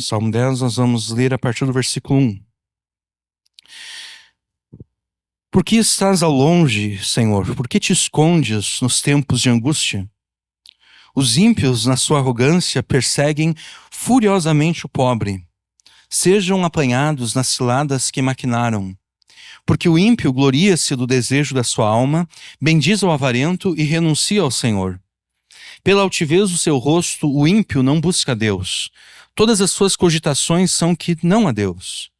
Salmo 10, nós vamos ler a partir do versículo 1. Por que estás ao longe, Senhor? Por que te escondes nos tempos de angústia? Os ímpios, na sua arrogância, perseguem furiosamente o pobre. Sejam apanhados nas ciladas que maquinaram. Porque o ímpio gloria-se do desejo da sua alma, bendiz ao avarento e renuncia ao Senhor. Pela altivez do seu rosto, o ímpio não busca Deus. Todas as suas cogitações são que não há Deus.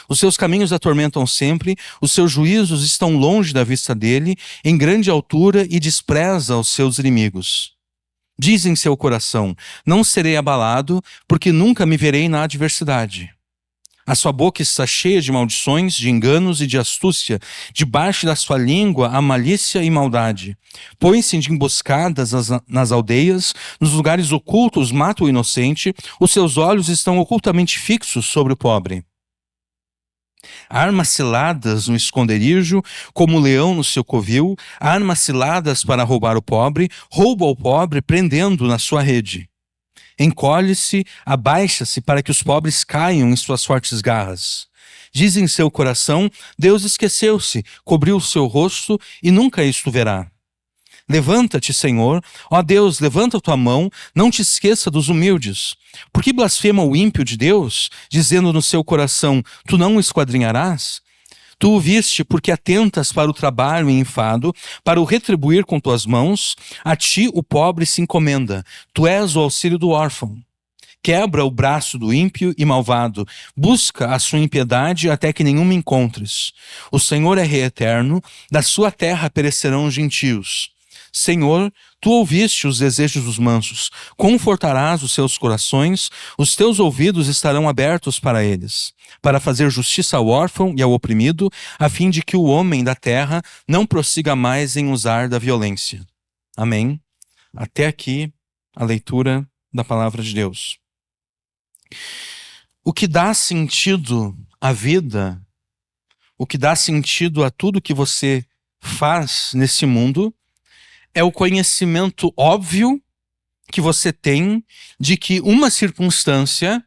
Os seus caminhos atormentam sempre, os seus juízos estão longe da vista dele, em grande altura, e despreza os seus inimigos. Diz em seu coração: não serei abalado, porque nunca me verei na adversidade. A sua boca está cheia de maldições, de enganos e de astúcia. Debaixo da sua língua há malícia e maldade. Põe-se de emboscadas nas aldeias, nos lugares ocultos mata o inocente. Os seus olhos estão ocultamente fixos sobre o pobre. Arma ciladas no esconderijo, como o leão no seu covil. Arma ciladas para roubar o pobre. Rouba o pobre, prendendo na sua rede. Encolhe-se, abaixa-se para que os pobres caiam em suas fortes garras. Diz em seu coração: Deus esqueceu-se, cobriu o seu rosto e nunca isto verá. Levanta-te, Senhor, ó Deus, levanta a tua mão, não te esqueça dos humildes. Por que blasfema o ímpio de Deus, dizendo no seu coração: tu não o esquadrinharás? Tu o viste porque atentas para o trabalho e enfado, para o retribuir com tuas mãos. A ti o pobre se encomenda, tu és o auxílio do órfão. Quebra o braço do ímpio e malvado, busca a sua impiedade até que nenhuma encontres. O Senhor é rei eterno, da sua terra perecerão os gentios. Senhor, tu ouviste os desejos dos mansos, confortarás os seus corações, os teus ouvidos estarão abertos para eles, para fazer justiça ao órfão e ao oprimido, a fim de que o homem da terra não prossiga mais em usar da violência. Amém. Até aqui a leitura da palavra de Deus. O que dá sentido à vida, o que dá sentido a tudo que você faz nesse mundo, é o conhecimento óbvio que você tem de que uma circunstância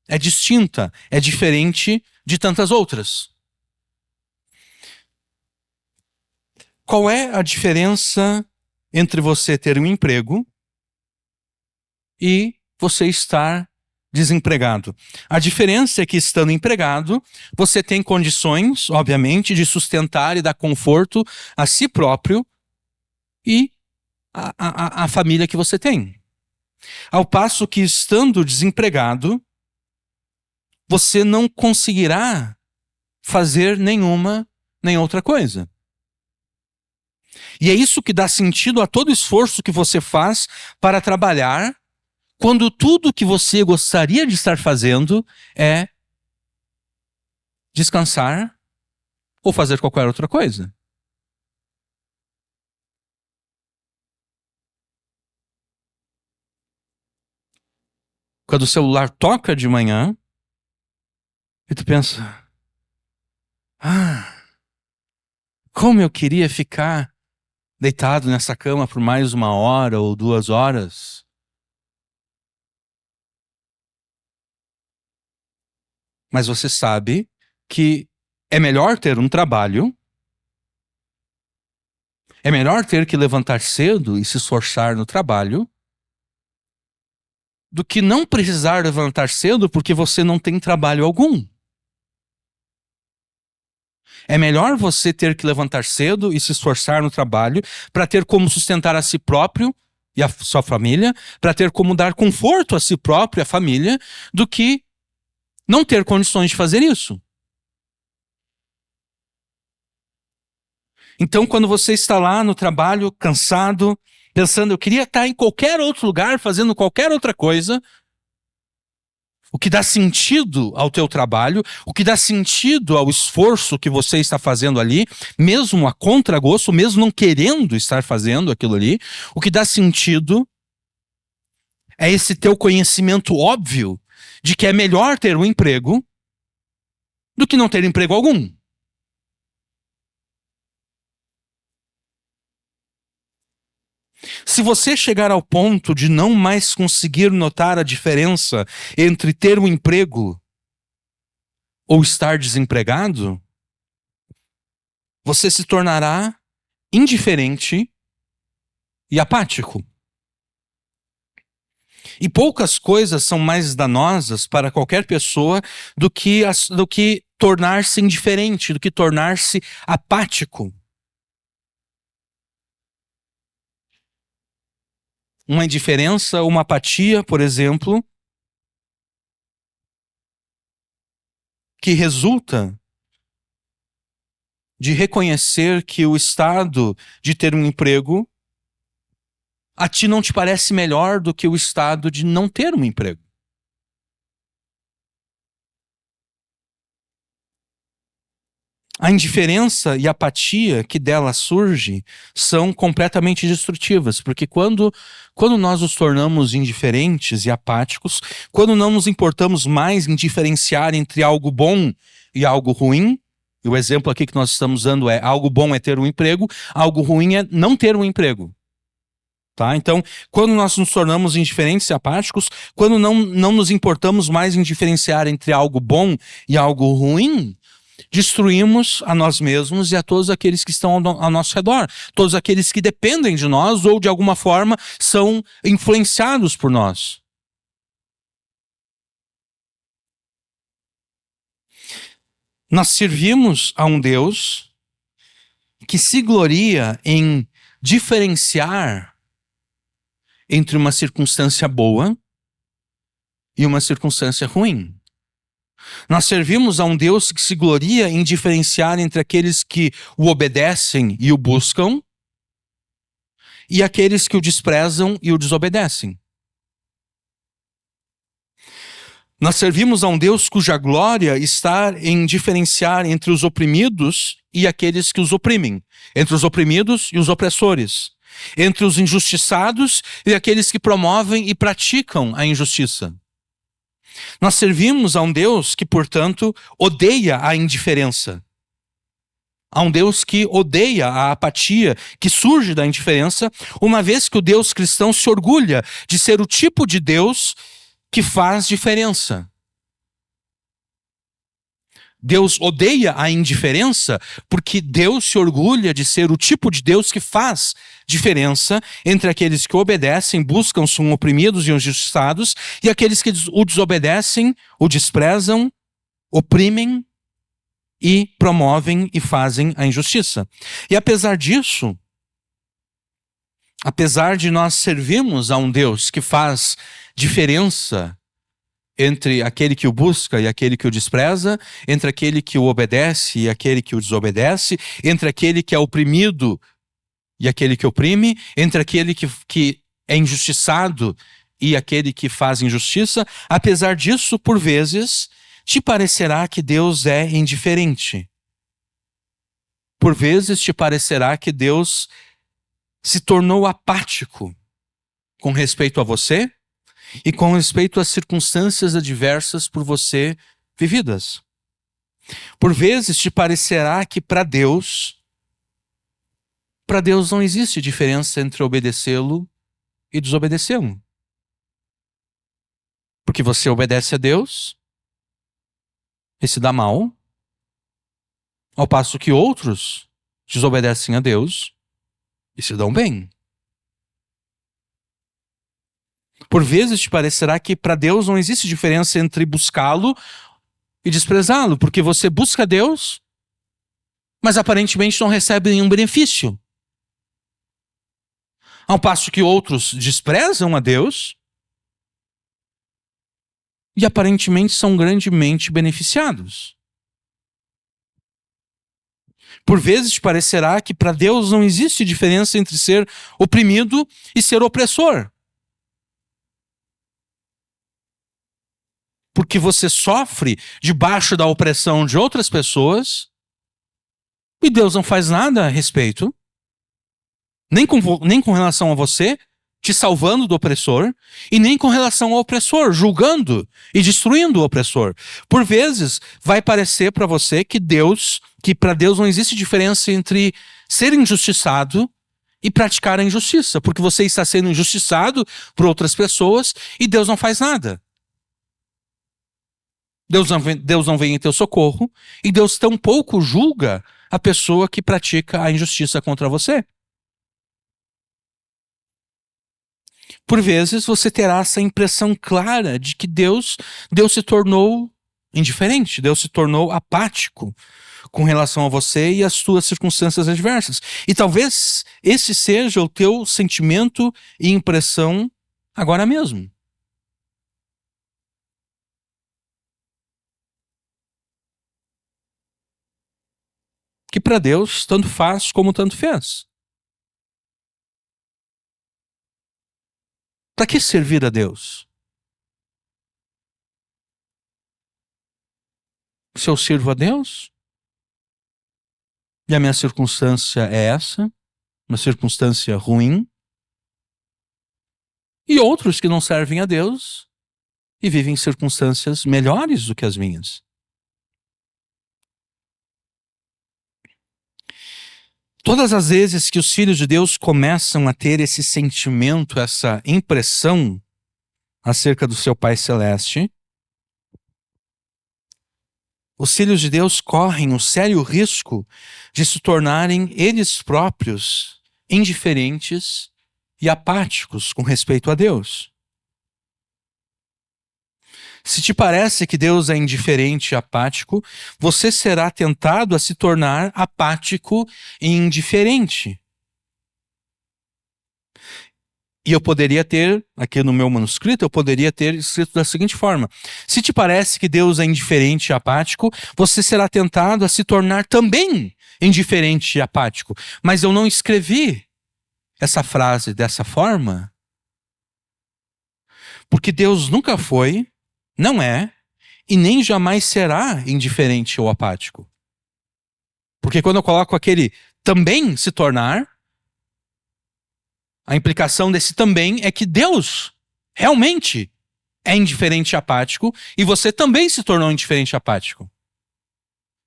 é distinta, é diferente de tantas outras. Qual é a diferença entre você ter um emprego e você estar desempregado? A diferença é que, estando empregado, você tem condições, obviamente, de sustentar e dar conforto a si próprio e a família que você tem. Ao passo que, estando desempregado, você não conseguirá fazer nenhuma nem outra coisa. E é isso que dá sentido a todo esforço que você faz para trabalhar, quando tudo que você gostaria de estar fazendo é descansar ou fazer qualquer outra coisa. Quando o celular toca de manhã, e tu pensa: como eu queria ficar deitado nessa cama por mais 1 hora ou 2 horas. Mas você sabe que é melhor ter um trabalho, é melhor ter que levantar cedo e se esforçar no trabalho, do que não precisar levantar cedo porque você não tem trabalho algum. É melhor você ter que levantar cedo e se esforçar no trabalho para ter como sustentar a si próprio e a sua família, para ter como dar conforto a si próprio e à família, do que não ter condições de fazer isso. Então, quando você está lá no trabalho, cansado, pensando: eu queria estar em qualquer outro lugar, fazendo qualquer outra coisa, o que dá sentido ao teu trabalho, o que dá sentido ao esforço que você está fazendo ali, mesmo a contragosto, mesmo não querendo estar fazendo aquilo ali, o que dá sentido é esse teu conhecimento óbvio de que é melhor ter um emprego do que não ter emprego algum. Se você chegar ao ponto de não mais conseguir notar a diferença entre ter um emprego ou estar desempregado, você se tornará indiferente e apático. E poucas coisas são mais danosas para qualquer pessoa do que tornar-se indiferente, do que tornar-se apático. Uma indiferença, uma apatia, por exemplo, que resulta de reconhecer que o estado de ter um emprego a ti não te parece melhor do que o estado de não ter um emprego. A indiferença e a apatia que dela surge são completamente destrutivas, porque quando nós nos tornamos indiferentes e apáticos, quando não nos importamos mais em diferenciar entre algo bom e algo ruim, e o exemplo aqui que nós estamos usando é: algo bom é ter um emprego, algo ruim é não ter um emprego. Tá? Então, quando nós nos tornamos indiferentes e apáticos, quando não nos importamos mais em diferenciar entre algo bom e algo ruim, destruímos a nós mesmos e a todos aqueles que estão ao nosso redor, todos aqueles que dependem de nós ou de alguma forma são influenciados por nós. Nós servimos a um Deus que se gloria em diferenciar entre uma circunstância boa e uma circunstância ruim. Nós servimos a um Deus que se gloria em diferenciar entre aqueles que o obedecem e o buscam e aqueles que o desprezam e o desobedecem. Nós servimos a um Deus cuja glória está em diferenciar entre os oprimidos e aqueles que os oprimem, entre os oprimidos e os opressores, entre os injustiçados e aqueles que promovem e praticam a injustiça. Nós servimos a um Deus que, portanto, odeia a indiferença. A um Deus que odeia a apatia que surge da indiferença, uma vez que o Deus cristão se orgulha de ser o tipo de Deus que faz diferença. Deus odeia a indiferença porque Deus se orgulha de ser o tipo de Deus que faz diferença entre aqueles que obedecem, buscam, são oprimidos e injustiçados, e aqueles que o desobedecem, o desprezam, oprimem e promovem e fazem a injustiça. E apesar disso, apesar de nós servirmos a um Deus que faz diferença entre aquele que o busca e aquele que o despreza, entre aquele que o obedece e aquele que o desobedece, entre aquele que é oprimido e aquele que oprime, entre aquele que é injustiçado e aquele que faz injustiça, apesar disso, por vezes, te parecerá que Deus é indiferente. Por vezes te parecerá que Deus se tornou apático com respeito a você e com respeito às circunstâncias adversas por você vividas. Por vezes te parecerá que para Deus não existe diferença entre obedecê-lo e desobedecê-lo. Porque você obedece a Deus e se dá mal, ao passo que outros desobedecem a Deus e se dão bem. Por vezes te parecerá que para Deus não existe diferença entre buscá-lo e desprezá-lo, porque você busca Deus, mas aparentemente não recebe nenhum benefício. Ao passo que outros desprezam a Deus e aparentemente são grandemente beneficiados. Por vezes te parecerá que para Deus não existe diferença entre ser oprimido e ser opressor. Porque você sofre debaixo da opressão de outras pessoas e Deus não faz nada a respeito, nem com relação a você, te salvando do opressor, e nem com relação ao opressor, julgando e destruindo o opressor. Por vezes vai parecer para você que para Deus não existe diferença entre ser injustiçado e praticar a injustiça, porque você está sendo injustiçado por outras pessoas e Deus não faz nada. Deus não vem em teu socorro e Deus tampouco julga a pessoa que pratica a injustiça contra você. Por vezes você terá essa impressão clara de que Deus se tornou indiferente, Deus se tornou apático com relação a você e às suas circunstâncias adversas. E talvez esse seja o teu sentimento e impressão agora mesmo. Que para Deus tanto faz como tanto fez. Para que servir a Deus? Se eu sirvo a Deus e a minha circunstância é essa, uma circunstância ruim, e outros que não servem a Deus e vivem em circunstâncias melhores do que as minhas. Todas as vezes que os filhos de Deus começam a ter esse sentimento, essa impressão acerca do seu Pai Celeste, os filhos de Deus correm o sério risco de se tornarem eles próprios indiferentes e apáticos com respeito a Deus. Se te parece que Deus é indiferente e apático, você será tentado a se tornar apático e indiferente. E eu poderia ter, aqui no meu manuscrito, eu poderia ter escrito da seguinte forma: se te parece que Deus é indiferente e apático, você será tentado a se tornar também indiferente e apático. Mas eu não escrevi essa frase dessa forma, porque Deus nunca foi, não é, e nem jamais será indiferente ou apático. Porque quando eu coloco aquele também se tornar, a implicação desse também é que Deus realmente é indiferente e apático e você também se tornou indiferente e apático.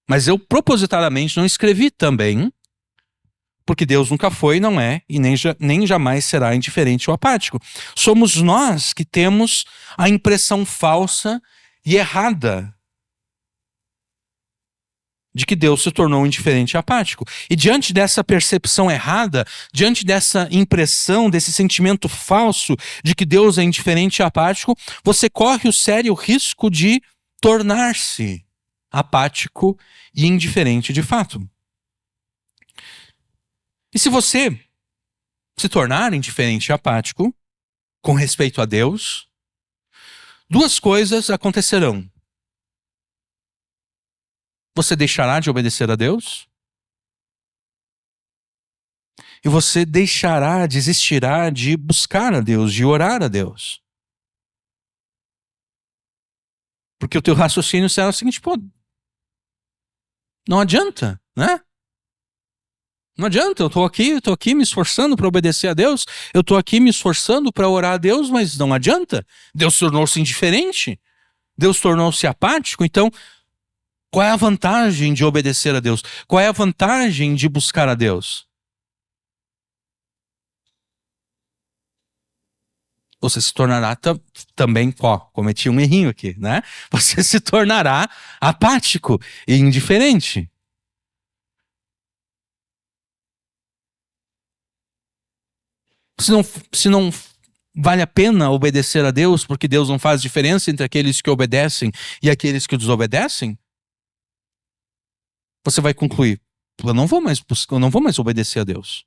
Mas eu propositadamente não escrevi também, porque Deus nunca foi, não é, e nem jamais será indiferente ou apático. Somos nós que temos a impressão falsa e errada de que Deus se tornou indiferente e apático. E diante dessa percepção errada, diante dessa impressão, desse sentimento falso de que Deus é indiferente e apático, você corre o sério risco de tornar-se apático e indiferente de fato. E se você se tornar indiferente e apático com respeito a Deus, duas coisas acontecerão. Você deixará de obedecer a Deus e você desistirá de buscar a Deus, de orar a Deus. Porque o teu raciocínio será o seguinte: pô, não adianta, né? Não adianta, eu estou aqui me esforçando para obedecer a Deus, eu estou aqui me esforçando para orar a Deus, mas não adianta. Deus tornou-se indiferente, Deus tornou-se apático, então qual é a vantagem de obedecer a Deus? Qual é a vantagem de buscar a Deus? Você se tornará também, cometi um errinho aqui, né? Você se tornará apático e indiferente. Se não vale a pena obedecer a Deus, porque Deus não faz diferença entre aqueles que obedecem e aqueles que desobedecem, você vai concluir: eu não vou mais obedecer a Deus.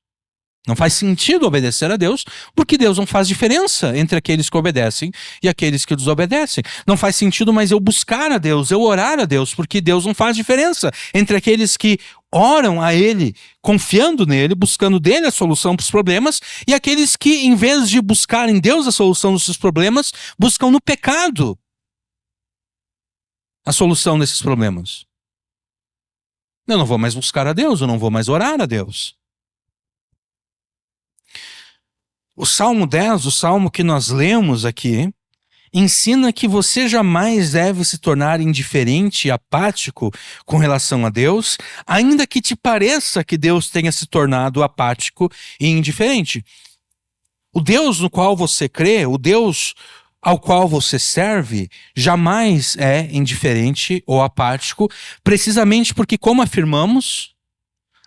Não faz sentido obedecer a Deus, porque Deus não faz diferença entre aqueles que obedecem e aqueles que desobedecem. Não faz sentido mais eu buscar a Deus, eu orar a Deus, porque Deus não faz diferença entre aqueles que oram a Ele, confiando nele, buscando dele a solução para os problemas, e aqueles que, em vez de buscar em Deus a solução dos seus problemas, buscam no pecado a solução desses problemas. Eu não vou mais buscar a Deus, eu não vou mais orar a Deus. O Salmo 10, o salmo que nós lemos aqui, ensina que você jamais deve se tornar indiferente e apático com relação a Deus, ainda que te pareça que Deus tenha se tornado apático e indiferente. O Deus no qual você crê, o Deus ao qual você serve, jamais é indiferente ou apático, precisamente porque, como afirmamos,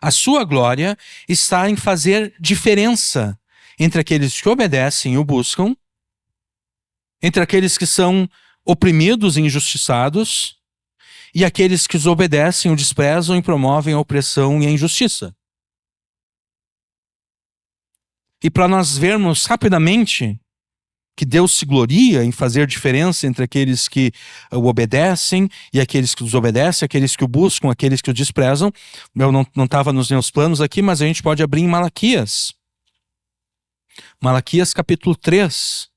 a sua glória está em fazer diferença entre aqueles que obedecem e o buscam, entre aqueles que são oprimidos e injustiçados, e aqueles que os obedecem, o desprezam e promovem a opressão e a injustiça. E para nós vermos rapidamente que Deus se gloria em fazer diferença entre aqueles que o obedecem e aqueles que os obedecem, aqueles que o buscam, aqueles que o desprezam. Eu não estava nos meus planos aqui, mas a gente pode abrir em Malaquias. Malaquias capítulo 3.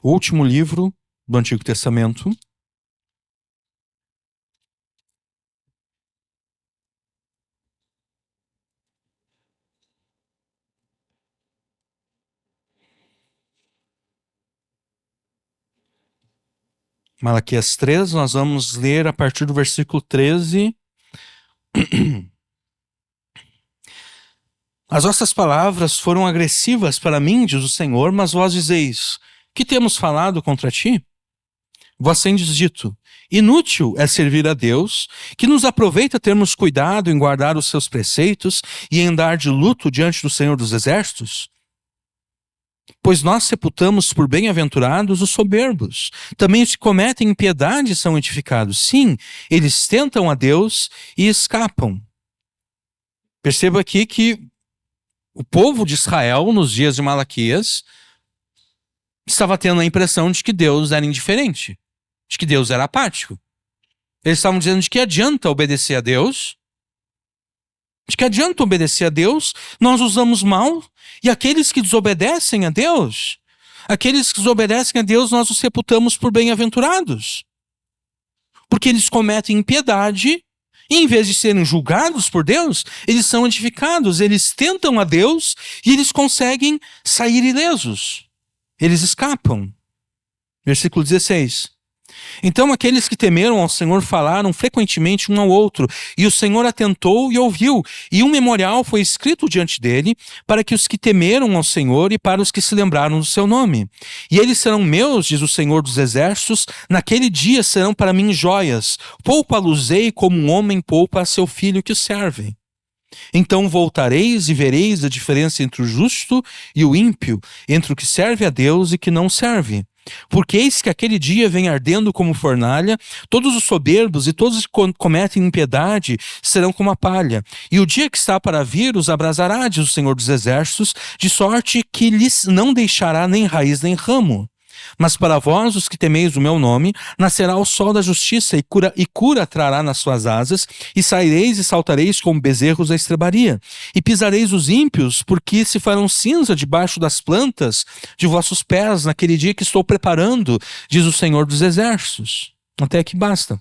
O último livro do Antigo Testamento. Malaquias 3, nós vamos ler a partir do versículo 13. As vossas palavras foram agressivas para mim, diz o Senhor, mas vós dizeis: que temos falado contra ti? Vós tendes dito: inútil é servir a Deus, que nos aproveita termos cuidado em guardar os seus preceitos e em andar de luto diante do Senhor dos Exércitos? Pois nós sepultamos por bem-aventurados os soberbos. Também os que cometem impiedade são edificados. Sim, eles tentam a Deus e escapam. Perceba aqui que o povo de Israel, nos dias de Malaquias, estava tendo a impressão de que Deus era indiferente, de que Deus era apático. Eles estavam dizendo de que adianta obedecer a Deus, nós usamos mal, e aqueles que desobedecem a Deus, nós os sepultamos por bem-aventurados. Porque eles cometem impiedade, e em vez de serem julgados por Deus, eles são edificados, eles tentam a Deus e eles conseguem sair ilesos. Eles escapam. Versículo 16. Então aqueles que temeram ao Senhor falaram frequentemente um ao outro, e o Senhor atentou e ouviu, e um memorial foi escrito diante dele, para que os que temeram ao Senhor e para os que se lembraram do seu nome. E eles serão meus, diz o Senhor dos Exércitos, naquele dia serão para mim joias, poupa-los-ei como um homem poupa a seu filho que o serve. Então voltareis e vereis a diferença entre o justo e o ímpio, entre o que serve a Deus e que não serve. Porque eis que aquele dia vem ardendo como fornalha, todos os soberbos e todos os que cometem impiedade serão como a palha. E o dia que está para vir os abrasará, diz o Senhor dos Exércitos, de sorte que lhes não deixará nem raiz nem ramo. Mas para vós, os que temeis o meu nome, nascerá o sol da justiça e cura trará nas suas asas, e saireis e saltareis como bezerros da estrebaria. E pisareis os ímpios, porque se farão cinza debaixo das plantas de vossos pés naquele dia que estou preparando, diz o Senhor dos Exércitos. Até aqui basta.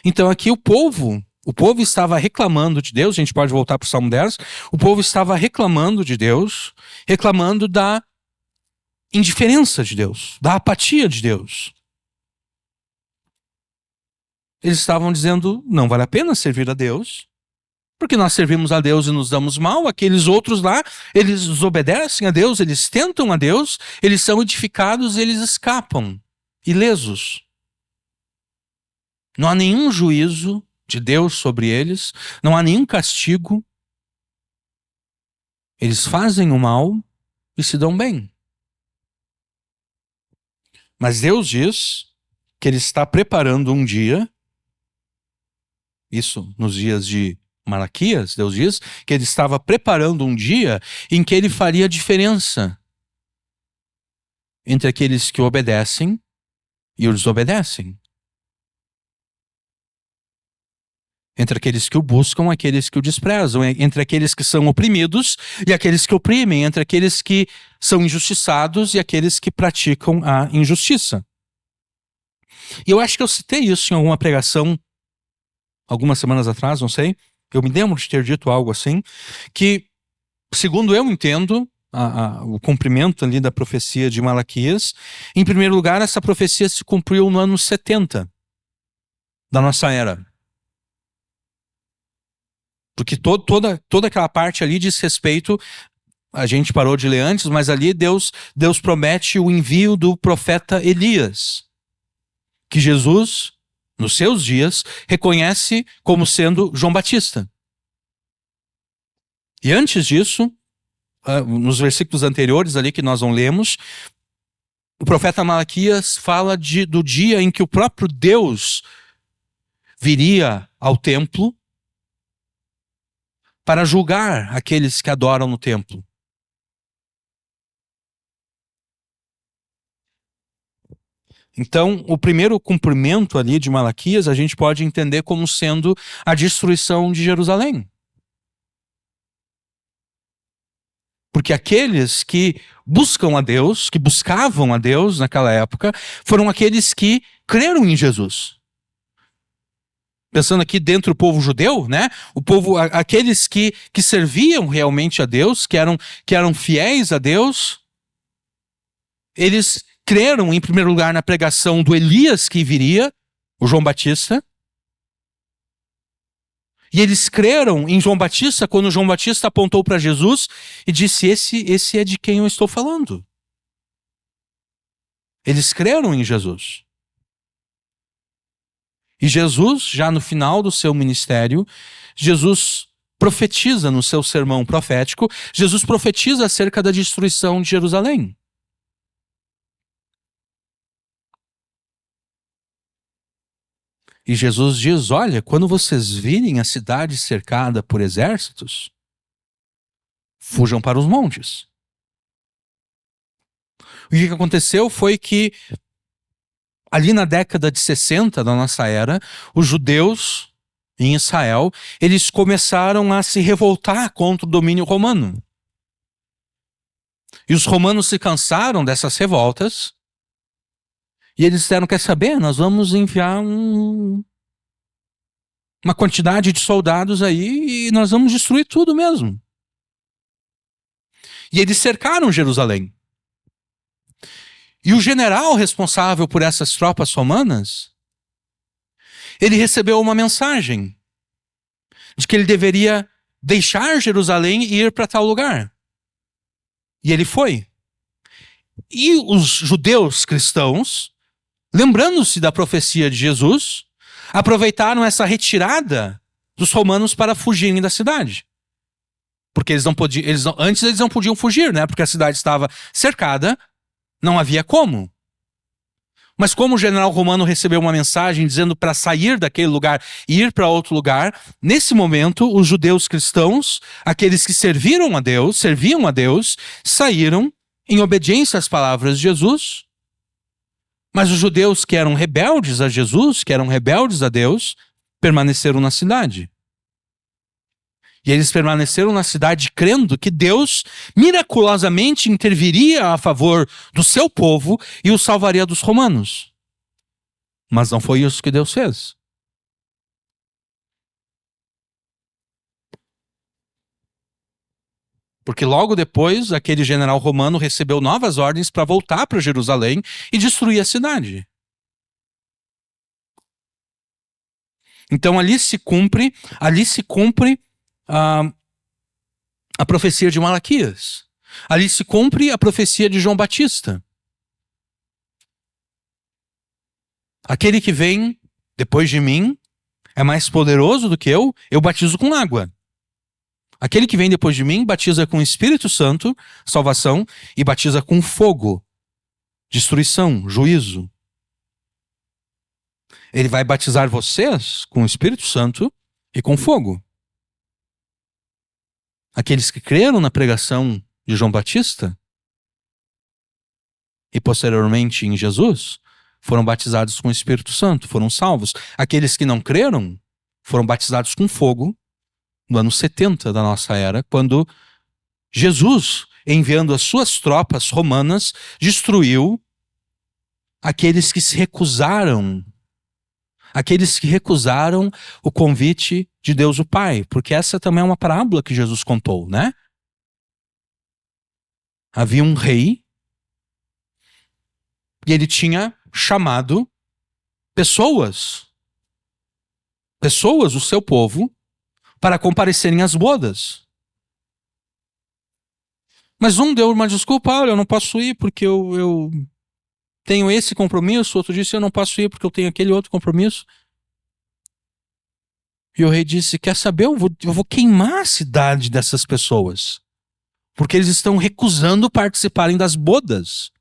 Então aqui o povo estava reclamando de Deus, a gente pode voltar para o Salmo 10, o povo estava reclamando de Deus, reclamando da indiferença de Deus, da apatia de Deus. Eles estavam dizendo, não vale a pena servir a Deus, porque nós servimos a Deus e nos damos mal. Aqueles outros lá, eles desobedecem a Deus, eles tentam a Deus, eles são edificados e eles escapam, ilesos. Não há nenhum juízo de Deus sobre eles, não há nenhum castigo. Eles fazem o mal e se dão bem. Mas Deus diz que Ele está preparando um dia, isso nos dias de Malaquias, Deus diz que Ele estava preparando um dia em que Ele faria diferença entre aqueles que obedecem e os desobedecem. Entre aqueles que o buscam e aqueles que o desprezam, entre aqueles que são oprimidos e aqueles que oprimem, entre aqueles que são injustiçados e aqueles que praticam a injustiça. E eu acho que eu citei isso em alguma pregação, algumas semanas atrás, não sei. Eu me lembro de ter dito algo assim, que, segundo eu entendo, o cumprimento ali da profecia de Malaquias. Em primeiro lugar, essa profecia se cumpriu no ano 70 da nossa era. Porque toda aquela parte ali diz respeito, a gente parou de ler antes, mas ali Deus promete o envio do profeta Elias, que Jesus, nos seus dias, reconhece como sendo João Batista. E antes disso, nos versículos anteriores ali que nós não lemos, o profeta Malaquias fala do dia em que o próprio Deus viria ao templo para julgar aqueles que adoram no templo. Então, o primeiro cumprimento ali de Malaquias a gente pode entender como sendo a destruição de Jerusalém. Porque aqueles que buscam a Deus, que buscavam a Deus naquela época, foram aqueles que creram em Jesus. Pensando aqui dentro do povo judeu, né? O povo, aqueles que serviam realmente a Deus, que eram fiéis a Deus, eles creram em primeiro lugar na pregação do Elias que viria, o João Batista. E eles creram em João Batista quando João Batista apontou para Jesus e disse: esse é de quem eu estou falando. Eles creram em Jesus. E Jesus, já no final do seu ministério, Jesus profetiza no seu sermão profético, Jesus profetiza acerca da destruição de Jerusalém. E Jesus diz: olha, quando vocês virem a cidade cercada por exércitos, fujam para os montes. O que aconteceu foi que, ali na década de 60 da nossa era, os judeus em Israel, eles começaram a se revoltar contra o domínio romano. E os romanos se cansaram dessas revoltas, e eles disseram: quer saber, nós vamos enviar uma quantidade de soldados aí e nós vamos destruir tudo mesmo. E eles cercaram Jerusalém. E o general responsável por essas tropas romanas, ele recebeu uma mensagem de que ele deveria deixar Jerusalém e ir para tal lugar. E ele foi. E os judeus cristãos, lembrando-se da profecia de Jesus, aproveitaram essa retirada dos romanos para fugirem da cidade. Porque eles não podiam, antes eles não podiam fugir, né? Porque a cidade estava cercada, não havia como. Mas como o general romano recebeu uma mensagem dizendo para sair daquele lugar e ir para outro lugar, nesse momento os judeus cristãos, aqueles que serviam a Deus, saíram em obediência às palavras de Jesus. Mas os judeus que eram rebeldes a Jesus, que eram rebeldes a Deus, permaneceram na cidade. E eles permaneceram na cidade crendo que Deus miraculosamente interviria a favor do seu povo e o salvaria dos romanos. Mas não foi isso que Deus fez. Porque logo depois, aquele general romano recebeu novas ordens para voltar para Jerusalém e destruir a cidade. Então ali se cumpre a profecia de Malaquias. Ali se cumpre a profecia de João Batista. Aquele que vem depois de mim é mais poderoso do que eu batizo com água. Aquele que vem depois de mim batiza com o Espírito Santo, salvação, e batiza com fogo, destruição, juízo. Ele vai batizar vocês com o Espírito Santo e com fogo. Aqueles que creram na pregação de João Batista e posteriormente em Jesus foram batizados com o Espírito Santo, foram salvos. Aqueles que não creram foram batizados com fogo no ano 70 da nossa era, quando Jesus, enviando as suas tropas romanas, destruiu aqueles que se recusaram, o convite de Deus o Pai, porque essa também é uma parábola que Jesus contou, né? Havia um rei e ele tinha chamado pessoas, o seu povo, para comparecerem às bodas. Mas um deu uma desculpa: olha, eu não posso ir porque eu tenho esse compromisso. O outro disse: eu não posso ir porque eu tenho aquele outro compromisso. E o rei disse: quer saber, eu vou queimar a cidade dessas pessoas, porque eles estão recusando participarem das bodas.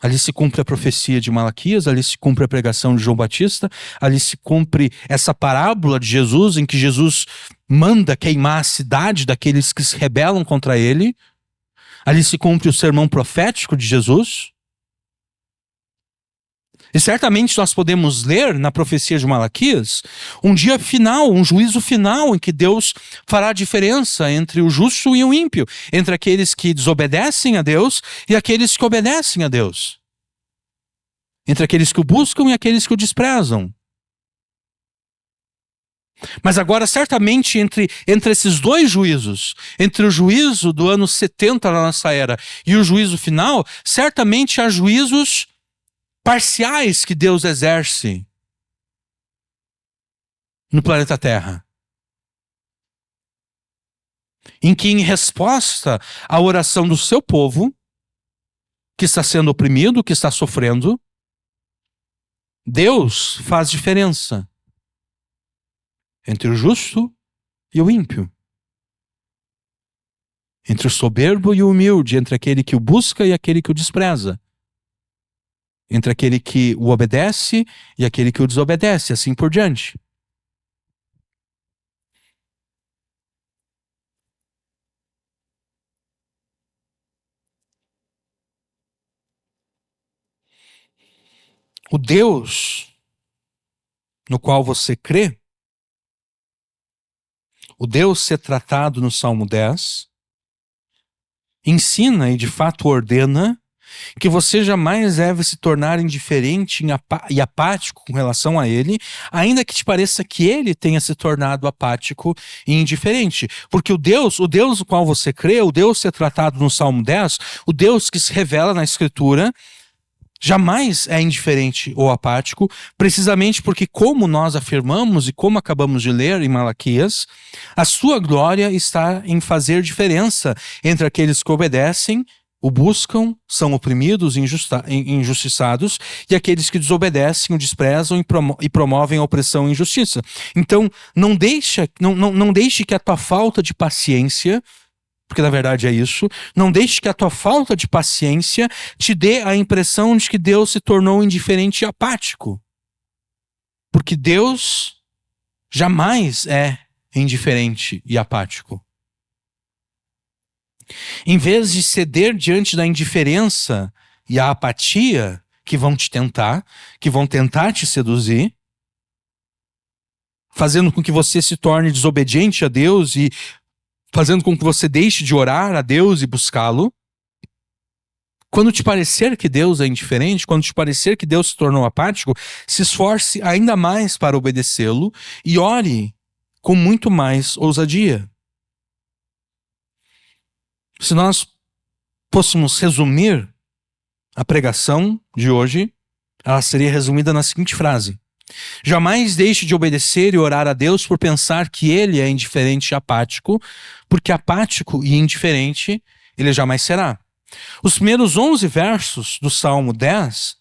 Ali se cumpre a profecia de Malaquias, ali se cumpre a pregação de João Batista, ali se cumpre essa parábola de Jesus, em que Jesus manda queimar a cidade daqueles que se rebelam contra ele. Ali se cumpre o sermão profético de Jesus. E certamente nós podemos ler na profecia de Malaquias um dia final, um juízo final, em que Deus fará a diferença entre o justo e o ímpio, entre aqueles que desobedecem a Deus e aqueles que obedecem a Deus, entre aqueles que o buscam e aqueles que o desprezam. Mas agora, certamente, entre esses dois juízos, entre o juízo do ano 70 da nossa era e o juízo final, certamente há juízos parciais que Deus exerce no planeta Terra, em que, em resposta à oração do seu povo, que está sendo oprimido, que está sofrendo, Deus faz diferença entre o justo e o ímpio, entre o soberbo e o humilde, entre aquele que o busca e aquele que o despreza, entre aquele que o obedece e aquele que o desobedece, assim por diante. O Deus no qual você crê, o Deus ser tratado no Salmo 10, ensina e de fato ordena que você jamais deve se tornar indiferente e apático com relação a ele, ainda que te pareça que ele tenha se tornado apático e indiferente. Porque o Deus no qual você crê, o Deus ser tratado no Salmo 10, o Deus que se revela na Escritura, jamais é indiferente ou apático, precisamente porque, como nós afirmamos e como acabamos de ler em Malaquias, a sua glória está em fazer diferença entre aqueles que obedecem, o buscam, são oprimidos e injustiçados, e aqueles que desobedecem, o desprezam e promovem a opressão e injustiça. Então, não deixe que a tua falta de paciência, porque na verdade é isso, não deixe que a tua falta de paciência te dê a impressão de que Deus se tornou indiferente e apático. Porque Deus jamais é indiferente e apático. Em vez de ceder diante da indiferença e a apatia que vão te tentar, que vão tentar te seduzir, fazendo com que você se torne desobediente a Deus e fazendo com que você deixe de orar a Deus e buscá-lo, quando te parecer que Deus é indiferente, quando te parecer que Deus se tornou apático, se esforce ainda mais para obedecê-lo e ore com muito mais ousadia. Se nós fôssemos resumir a pregação de hoje, ela seria resumida na seguinte frase: jamais deixe de obedecer e orar a Deus por pensar que ele é indiferente e apático, porque apático e indiferente ele jamais será. Os primeiros 11 versos do Salmo 10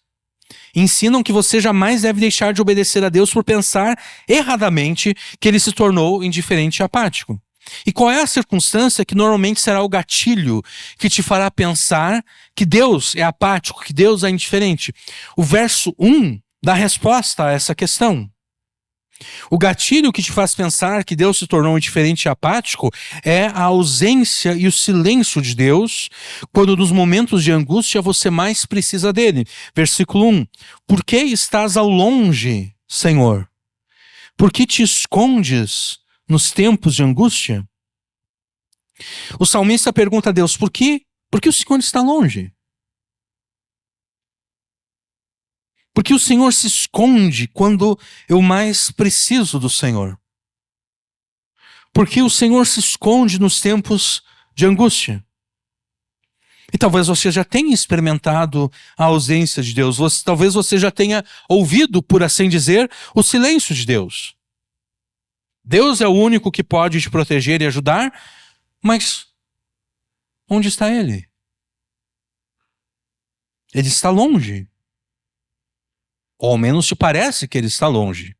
ensinam que você jamais deve deixar de obedecer a Deus por pensar erradamente que ele se tornou indiferente e apático. E qual é a circunstância que normalmente será o gatilho que te fará pensar que Deus é apático, que Deus é indiferente? O verso 1 dá resposta a essa questão. O gatilho que te faz pensar que Deus se tornou indiferente e apático é a ausência e o silêncio de Deus quando nos momentos de angústia você mais precisa dele. Versículo 1. Por que estás ao longe, Senhor? Por que te escondes nos tempos de angústia? O salmista pergunta a Deus: por que o Senhor está longe? Porque o Senhor se esconde quando eu mais preciso do Senhor. Porque o Senhor se esconde nos tempos de angústia. E talvez você já tenha experimentado a ausência de Deus. Talvez você já tenha ouvido, por assim dizer, o silêncio de Deus. Deus é o único que pode te proteger e ajudar, mas onde está Ele? Ele está longe. Ou ao menos te parece que Ele está longe.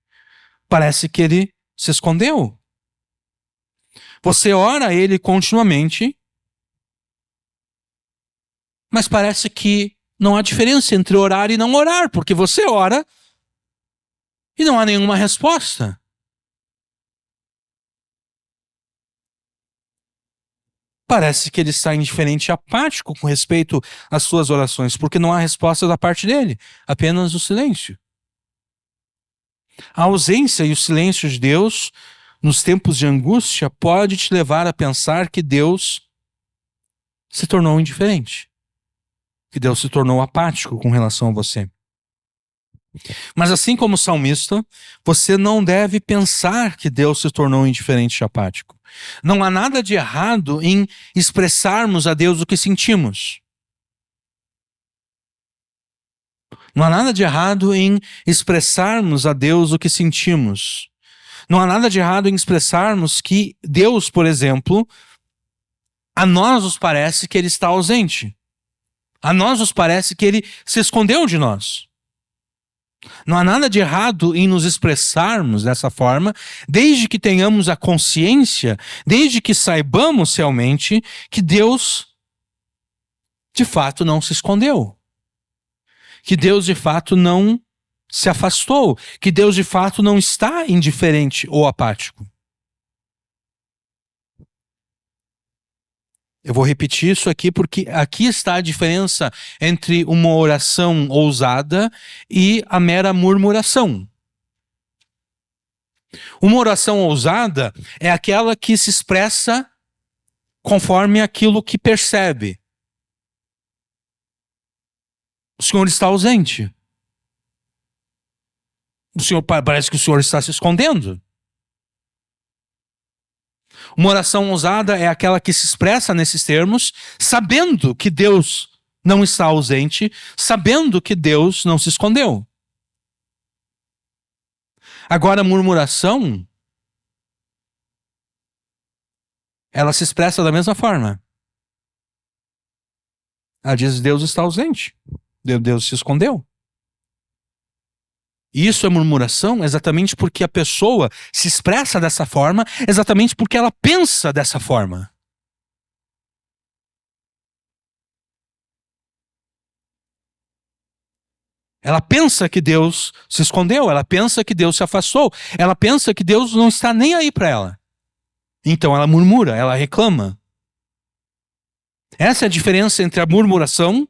Parece que Ele se escondeu. Você ora a Ele continuamente, mas parece que não há diferença entre orar e não orar, porque você ora e não há nenhuma resposta. Parece que ele está indiferente e apático com respeito às suas orações, porque não há resposta da parte dele, apenas o silêncio. A ausência e o silêncio de Deus nos tempos de angústia pode te levar a pensar que Deus se tornou indiferente, que Deus se tornou apático com relação a você. Mas assim como o salmista, você não deve pensar que Deus se tornou indiferente e apático. Não há nada de errado em expressarmos a Deus o que sentimos. Não há nada de errado em expressarmos a Deus o que sentimos. Não há nada de errado em expressarmos que Deus, por exemplo, a nós nos parece que Ele está ausente. A nós nos parece que Ele se escondeu de nós. Não há nada de errado em nos expressarmos dessa forma, desde que tenhamos a consciência, desde que saibamos realmente que Deus, de fato, não se escondeu. Que Deus, de fato, não se afastou. Que Deus, de fato, não está indiferente ou apático. Eu vou repetir isso aqui porque aqui está a diferença entre uma oração ousada e a mera murmuração. Uma oração ousada é aquela que se expressa conforme aquilo que percebe. O Senhor está ausente. Parece que o Senhor está se escondendo. Uma oração ousada é aquela que se expressa nesses termos, sabendo que Deus não está ausente, sabendo que Deus não se escondeu. Agora, a murmuração, ela se expressa da mesma forma. Ela diz: Deus está ausente, Deus se escondeu. Isso é murmuração exatamente porque a pessoa se expressa dessa forma, exatamente porque ela pensa dessa forma. Ela pensa que Deus se escondeu, ela pensa que Deus se afastou, ela pensa que Deus não está nem aí para ela. Então ela murmura, ela reclama. Essa é a diferença entre a murmuração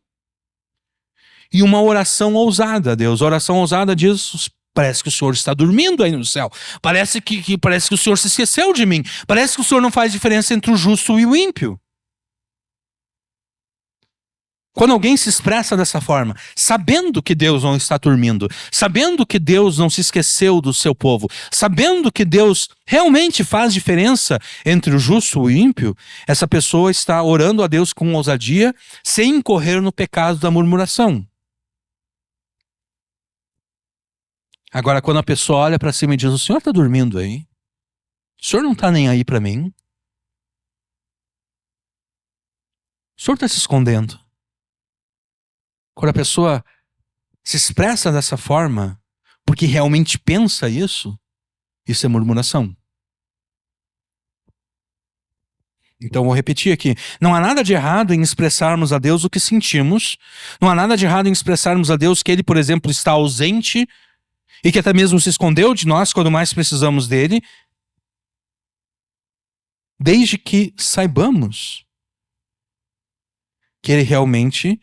e uma oração ousada a Deus. A oração ousada diz: parece que o Senhor está dormindo aí no céu. Parece que o Senhor se esqueceu de mim. Parece que o Senhor não faz diferença entre o justo e o ímpio. Quando alguém se expressa dessa forma, sabendo que Deus não está dormindo, sabendo que Deus não se esqueceu do seu povo, sabendo que Deus realmente faz diferença entre o justo e o ímpio, essa pessoa está orando a Deus com ousadia, sem incorrer no pecado da murmuração. Agora, quando a pessoa olha para cima e diz: o Senhor está dormindo aí? O Senhor não está nem aí para mim? O Senhor está se escondendo? Quando a pessoa se expressa dessa forma, porque realmente pensa isso é murmuração. Então vou repetir aqui. Não há nada de errado em expressarmos a Deus o que sentimos. Não há nada de errado em expressarmos a Deus que Ele, por exemplo, está ausente e que até mesmo se escondeu de nós quando mais precisamos dele, desde que saibamos que Ele realmente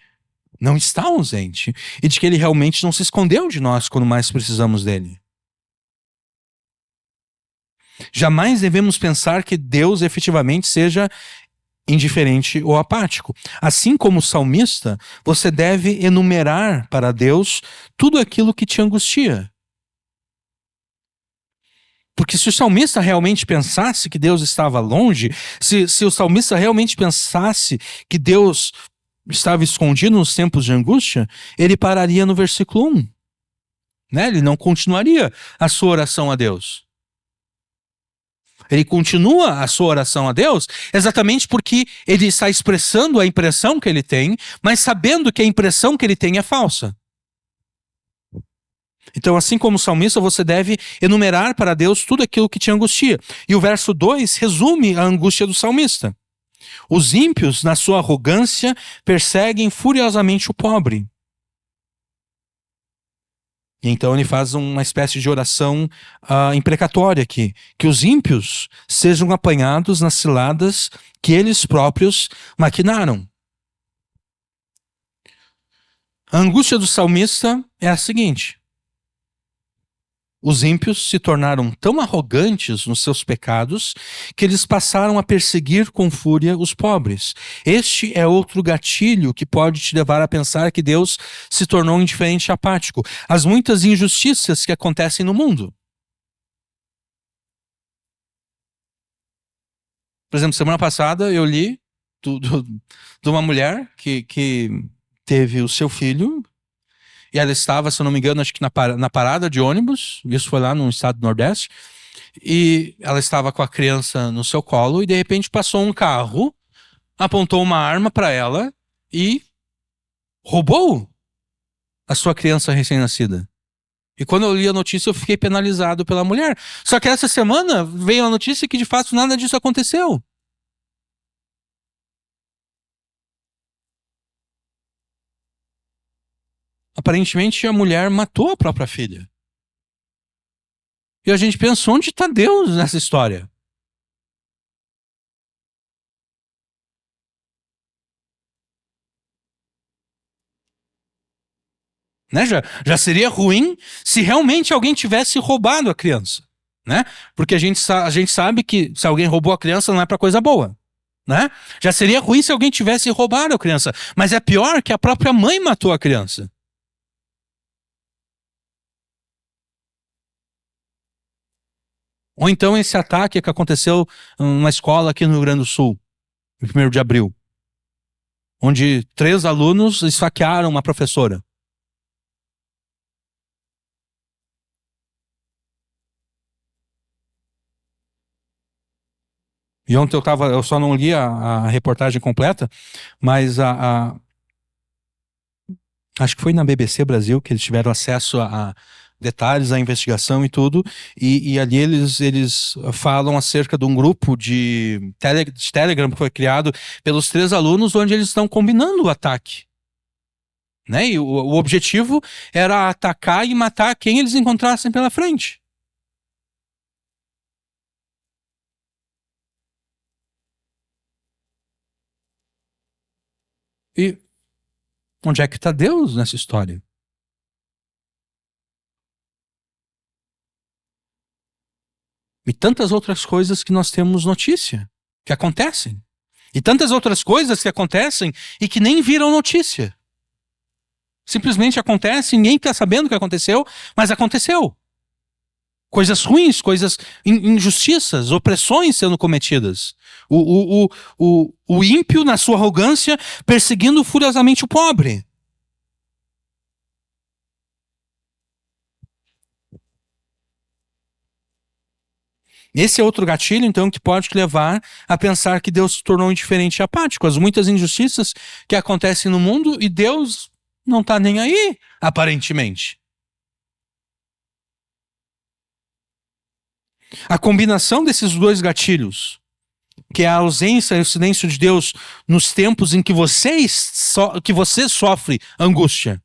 não está ausente e de que Ele realmente não se escondeu de nós quando mais precisamos dele. Jamais devemos pensar que Deus efetivamente seja indiferente ou apático. Assim como o salmista, você deve enumerar para Deus tudo aquilo que te angustia. Porque se o salmista realmente pensasse que Deus estava longe, se o salmista realmente pensasse que Deus estava escondido nos tempos de angústia, ele pararia no versículo 1. Né? Ele não continuaria a sua oração a Deus. Ele continua a sua oração a Deus exatamente porque ele está expressando a impressão que ele tem, mas sabendo que a impressão que ele tem é falsa. Então, assim como o salmista, você deve enumerar para Deus tudo aquilo que te angustia. E o verso 2 resume a angústia do salmista. Os ímpios, na sua arrogância, perseguem furiosamente o pobre. E então ele faz uma espécie de oração imprecatória aqui. Que os ímpios sejam apanhados nas ciladas que eles próprios maquinaram. A angústia do salmista é a seguinte: os ímpios se tornaram tão arrogantes nos seus pecados que eles passaram a perseguir com fúria os pobres. Este é outro gatilho que pode te levar a pensar que Deus se tornou indiferente e apático. As muitas injustiças que acontecem no mundo. Por exemplo, semana passada eu li de uma mulher que teve o seu filho. E ela estava, se eu não me engano, acho que na parada de ônibus, isso foi lá no estado do Nordeste, e ela estava com a criança no seu colo e de repente passou um carro, apontou uma arma para ela e roubou a sua criança recém-nascida. E quando eu li a notícia eu fiquei penalizado pela mulher. Só que essa semana veio a notícia que de fato nada disso aconteceu. Aparentemente a mulher matou a própria filha. E a gente pensa, onde está Deus nessa história? Né? Já seria ruim se realmente alguém tivesse roubado a criança. Né? Porque a gente sabe que se alguém roubou a criança não é para coisa boa. Né? Já seria ruim se alguém tivesse roubado a criança. Mas é pior que a própria mãe matou a criança. Ou então esse ataque que aconteceu numa escola aqui no Rio Grande do Sul, no 1º de abril, onde 3 alunos esfaquearam uma professora. E ontem eu só não li a reportagem completa, mas acho que foi na BBC Brasil que eles tiveram acesso a detalhes da investigação e tudo, e ali eles falam acerca de um grupo de Telegram que foi criado pelos 3 alunos, onde eles estão combinando o ataque. Né? E o objetivo era atacar e matar quem eles encontrassem pela frente. E onde é que está Deus nessa história? E tantas outras coisas que nós temos notícia, que acontecem. E tantas outras coisas que acontecem e que nem viram notícia. Simplesmente acontece, ninguém está sabendo o que aconteceu, mas aconteceu. Coisas ruins, coisas, injustiças, opressões sendo cometidas. O ímpio, na sua arrogância, perseguindo furiosamente o pobre. Esse é outro gatilho, então, que pode te levar a pensar que Deus se tornou indiferente e apático. As muitas injustiças que acontecem no mundo e Deus não está nem aí, aparentemente. A combinação desses 2 gatilhos, que é a ausência e o silêncio de Deus nos tempos em que você sofre angústia,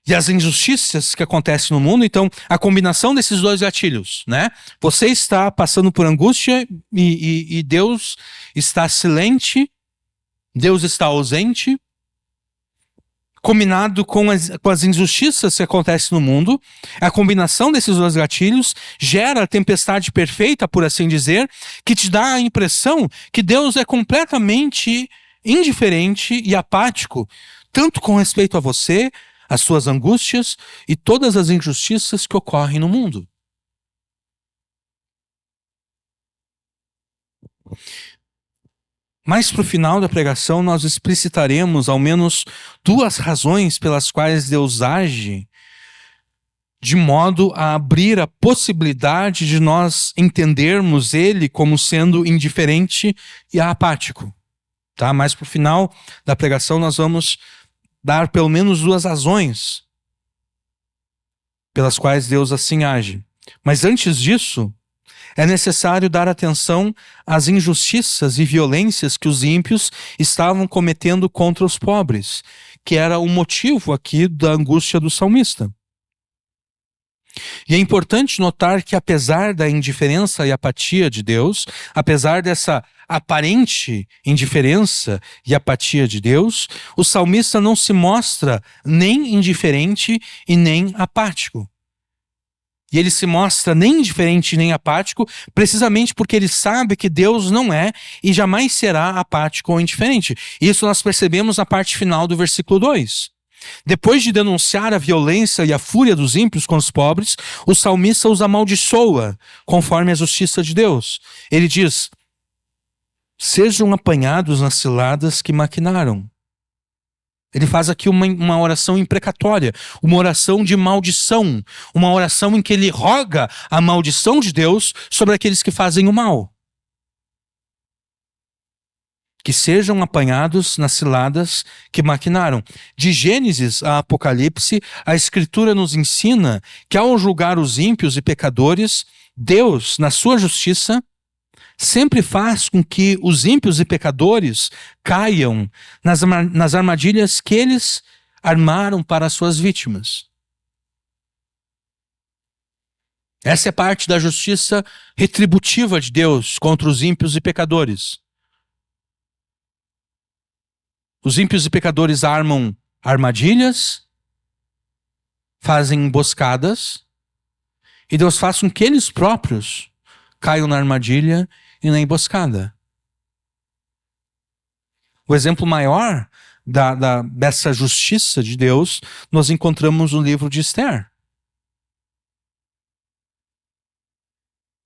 e as injustiças que acontecem no mundo, então a combinação desses 2 gatilhos, né? Você está passando por angústia e Deus está silente, Deus está ausente, combinado com as injustiças que acontecem no mundo, a combinação desses 2 gatilhos gera a tempestade perfeita, por assim dizer, que te dá a impressão que Deus é completamente indiferente e apático, tanto com respeito a você, as suas angústias e todas as injustiças que ocorrem no mundo. Mais para o final da pregação, nós explicitaremos ao menos duas razões pelas quais Deus age de modo a abrir a possibilidade de nós entendermos Ele como sendo indiferente e apático. Tá? Mais para o final da pregação, nós vamos dar pelo menos duas razões pelas quais Deus assim age. Mas antes disso, é necessário dar atenção às injustiças e violências que os ímpios estavam cometendo contra os pobres, que era o motivo aqui da angústia do salmista. E é importante notar que, apesar da indiferença e apatia de Deus, apesar dessa aparente indiferença e apatia de Deus, o salmista não se mostra nem indiferente e nem apático. E ele se mostra nem indiferente nem apático, precisamente porque ele sabe que Deus não é e jamais será apático ou indiferente. Isso nós percebemos na parte final do versículo 2. Depois de denunciar a violência e a fúria dos ímpios com os pobres, o salmista os amaldiçoa, conforme a justiça de Deus. Ele diz: sejam apanhados nas ciladas que maquinaram. Ele faz aqui uma oração imprecatória, uma oração de maldição, uma oração em que ele roga a maldição de Deus sobre aqueles que fazem o mal. Que sejam apanhados nas ciladas que maquinaram. De Gênesis a Apocalipse, a Escritura nos ensina que ao julgar os ímpios e pecadores, Deus, na sua justiça, sempre faz com que os ímpios e pecadores caiam nas armadilhas que eles armaram para as suas vítimas. Essa é parte da justiça retributiva de Deus contra os ímpios e pecadores. Os ímpios e pecadores armam armadilhas, fazem emboscadas, e Deus faz com que eles próprios caiam na armadilha e na emboscada. O exemplo maior dessa justiça de Deus nós encontramos no livro de Esther.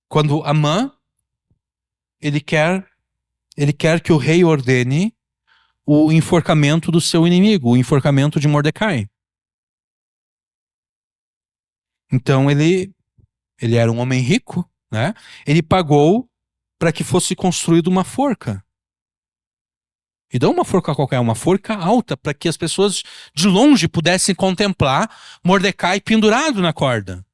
Quando Amã, ele quer que o rei ordene o enforcamento do seu inimigo, o enforcamento de Mordecai. Então ele era um homem rico, né? Ele pagou para que fosse construída uma forca. E não uma forca qualquer, uma forca alta, para que as pessoas de longe pudessem contemplar Mordecai pendurado na corda.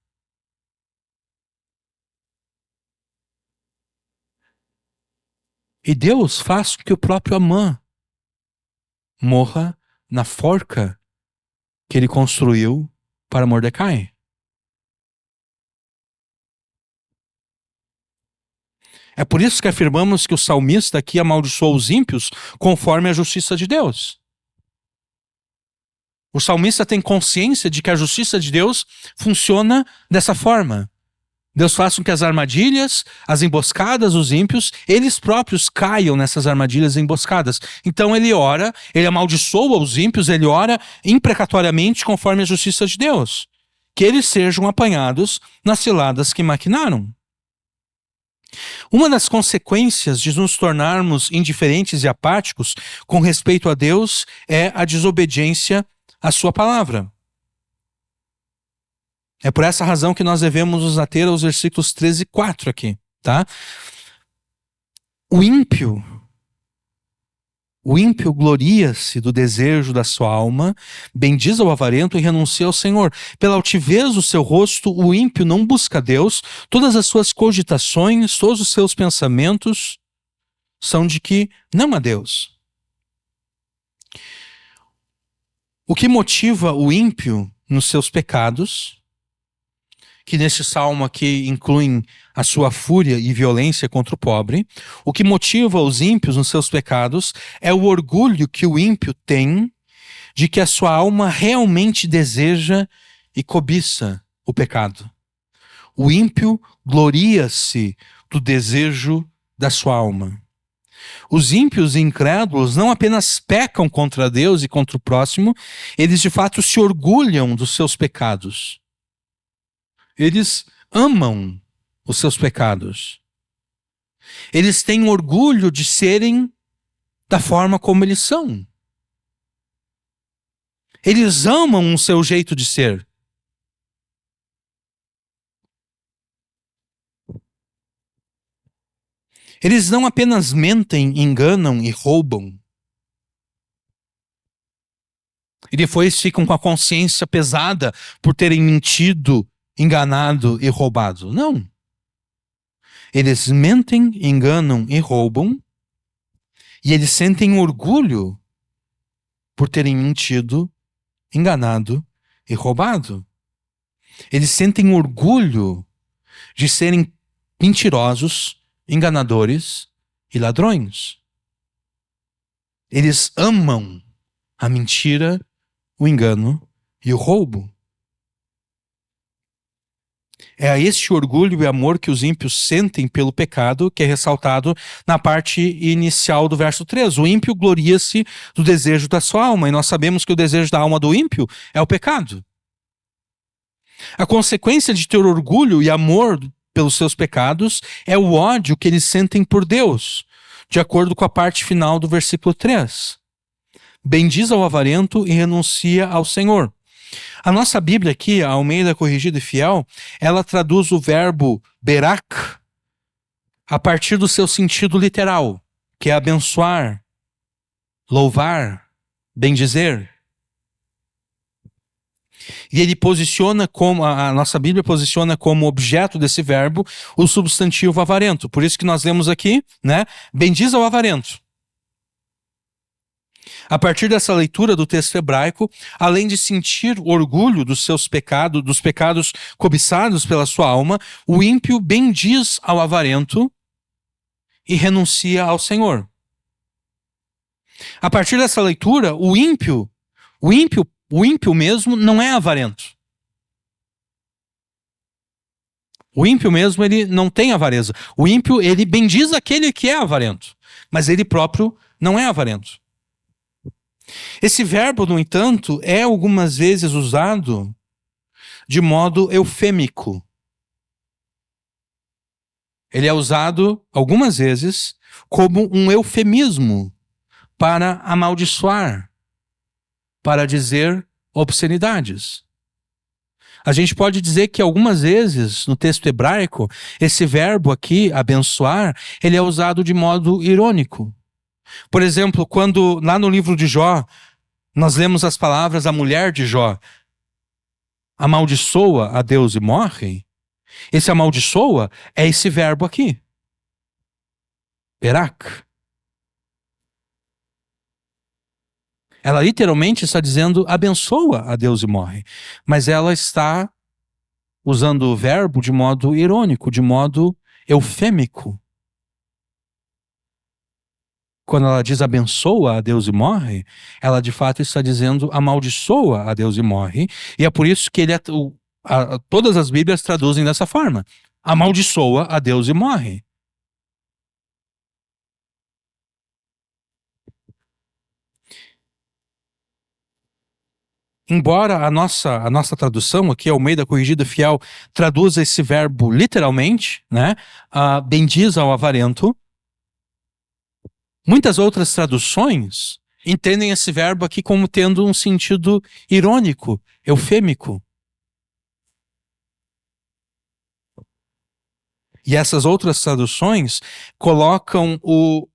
E Deus faz com que o próprio Amã morra na forca que ele construiu para Mordecai. É por isso que afirmamos que o salmista aqui amaldiçoou os ímpios conforme a justiça de Deus. O salmista tem consciência de que a justiça de Deus funciona dessa forma. Deus faz com que as armadilhas, as emboscadas dos ímpios, eles próprios caiam nessas armadilhas e emboscadas. Então ele ora, ele amaldiçoa os ímpios, ele ora imprecatoriamente conforme a justiça de Deus. Que eles sejam apanhados nas ciladas que maquinaram. Uma das consequências de nos tornarmos indiferentes e apáticos com respeito a Deus é a desobediência à sua palavra. É por essa razão que nós devemos nos ater aos versículos 13 e 4 aqui, tá? O ímpio gloria-se do desejo da sua alma, bendiz ao avarento e renuncia ao Senhor. Pela altivez do seu rosto, o ímpio não busca Deus, todas as suas cogitações, todos os seus pensamentos são de que não há Deus. O que motiva o ímpio nos seus pecados, que neste salmo aqui incluem a sua fúria e violência contra o pobre, o que motiva os ímpios nos seus pecados é o orgulho que o ímpio tem de que a sua alma realmente deseja e cobiça o pecado. O ímpio gloria-se do desejo da sua alma. Os ímpios e incrédulos não apenas pecam contra Deus e contra o próximo, eles de fato se orgulham dos seus pecados. Eles amam os seus pecados. Eles têm orgulho de serem da forma como eles são. Eles amam o seu jeito de ser. Eles não apenas mentem, enganam e roubam. E depois ficam com a consciência pesada por terem mentido, enganado e roubado. Não. Eles mentem, enganam e roubam. E eles sentem orgulho por terem mentido, enganado e roubado. Eles sentem orgulho de serem mentirosos, enganadores e ladrões. Eles amam a mentira, o engano e o roubo. É a este orgulho e amor que os ímpios sentem pelo pecado, que é ressaltado na parte inicial do verso 3. O ímpio gloria-se do desejo da sua alma, e nós sabemos que o desejo da alma do ímpio é o pecado. A consequência de ter orgulho e amor pelos seus pecados é o ódio que eles sentem por Deus, de acordo com a parte final do versículo 3. Bendiz ao avarento e renuncia ao Senhor. A nossa Bíblia aqui, a Almeida Corrigida e Fiel, ela traduz o verbo berak a partir do seu sentido literal, que é abençoar, louvar, bendizer. E ele posiciona como, a nossa Bíblia posiciona como objeto desse verbo o substantivo avarento. Por isso que nós lemos aqui, né? Bendiz ao avarento. A partir dessa leitura do texto hebraico, além de sentir orgulho dos seus pecados, dos pecados cobiçados pela sua alma, o ímpio bendiz ao avarento e renuncia ao Senhor. A partir dessa leitura, o ímpio mesmo não é avarento. O ímpio mesmo, ele não tem avareza. O ímpio, ele bendiz aquele que é avarento, mas ele próprio não é avarento. Esse verbo, no entanto, é algumas vezes usado de modo eufêmico. Ele é usado, algumas vezes, como um eufemismo para amaldiçoar, para dizer obscenidades. A gente pode dizer que algumas vezes, no texto hebraico, esse verbo aqui, abençoar, ele é usado de modo irônico. Por exemplo, quando lá no livro de Jó, nós lemos as palavras a mulher de Jó, amaldiçoa a Deus e morre, esse amaldiçoa é esse verbo aqui, berak. Ela literalmente está dizendo abençoa a Deus e morre, mas ela está usando o verbo de modo irônico, de modo eufêmico. Quando ela diz abençoa a Deus e morre, ela de fato está dizendo amaldiçoa a Deus e morre. E é por isso que todas as Bíblias traduzem dessa forma. Amaldiçoa a Deus e morre. Embora a nossa tradução aqui, Almeida Corrigida Fiel, traduza esse verbo literalmente, né? Bendiz ao avarento. Muitas outras traduções entendem esse verbo aqui como tendo um sentido irônico, eufêmico. E essas outras traduções colocam o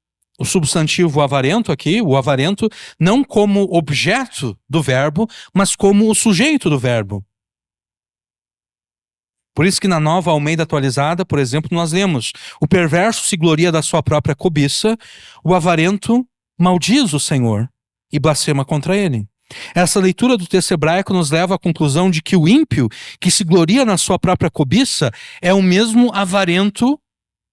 substantivo avarento aqui, o avarento, não como objeto do verbo, mas como o sujeito do verbo. Por isso que na Nova Almeida Atualizada, por exemplo, nós lemos: o perverso se gloria da sua própria cobiça, o avarento maldiz o Senhor e blasfema contra ele. Essa leitura do texto hebraico nos leva à conclusão de que o ímpio, que se gloria na sua própria cobiça, é o mesmo avarento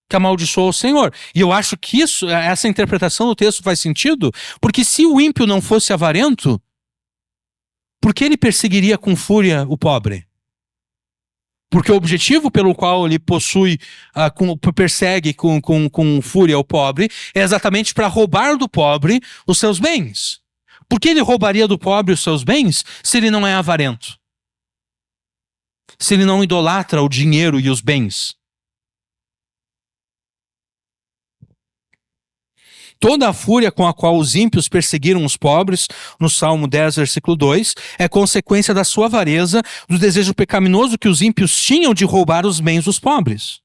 que amaldiçoa o Senhor. E eu acho que essa interpretação do texto faz sentido, porque se o ímpio não fosse avarento, por que ele perseguiria com fúria o pobre? Porque o objetivo pelo qual ele persegue com fúria o pobre é exatamente para roubar do pobre os seus bens. Por que ele roubaria do pobre os seus bens se ele não é avarento? Se ele não idolatra o dinheiro e os bens? Toda a fúria com a qual os ímpios perseguiram os pobres, no Salmo 10, versículo 2, é consequência da sua avareza, do desejo pecaminoso que os ímpios tinham de roubar os bens dos pobres.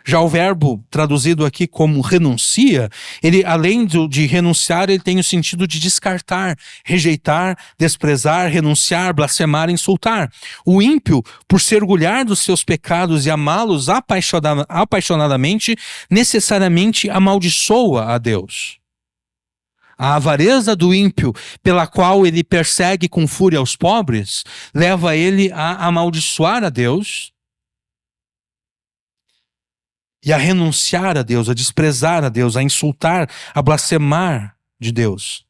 Já o verbo traduzido aqui como renuncia, ele além de renunciar, ele tem o sentido de descartar, rejeitar, desprezar, renunciar, blasfemar, insultar. O ímpio, por se orgulhar dos seus pecados e amá-los apaixonadamente, necessariamente amaldiçoa a Deus. A avareza do ímpio, pela qual ele persegue com fúria os pobres, leva ele a amaldiçoar a Deus e a renunciar a Deus, a desprezar a Deus, a insultar, a blasfemar de Deus.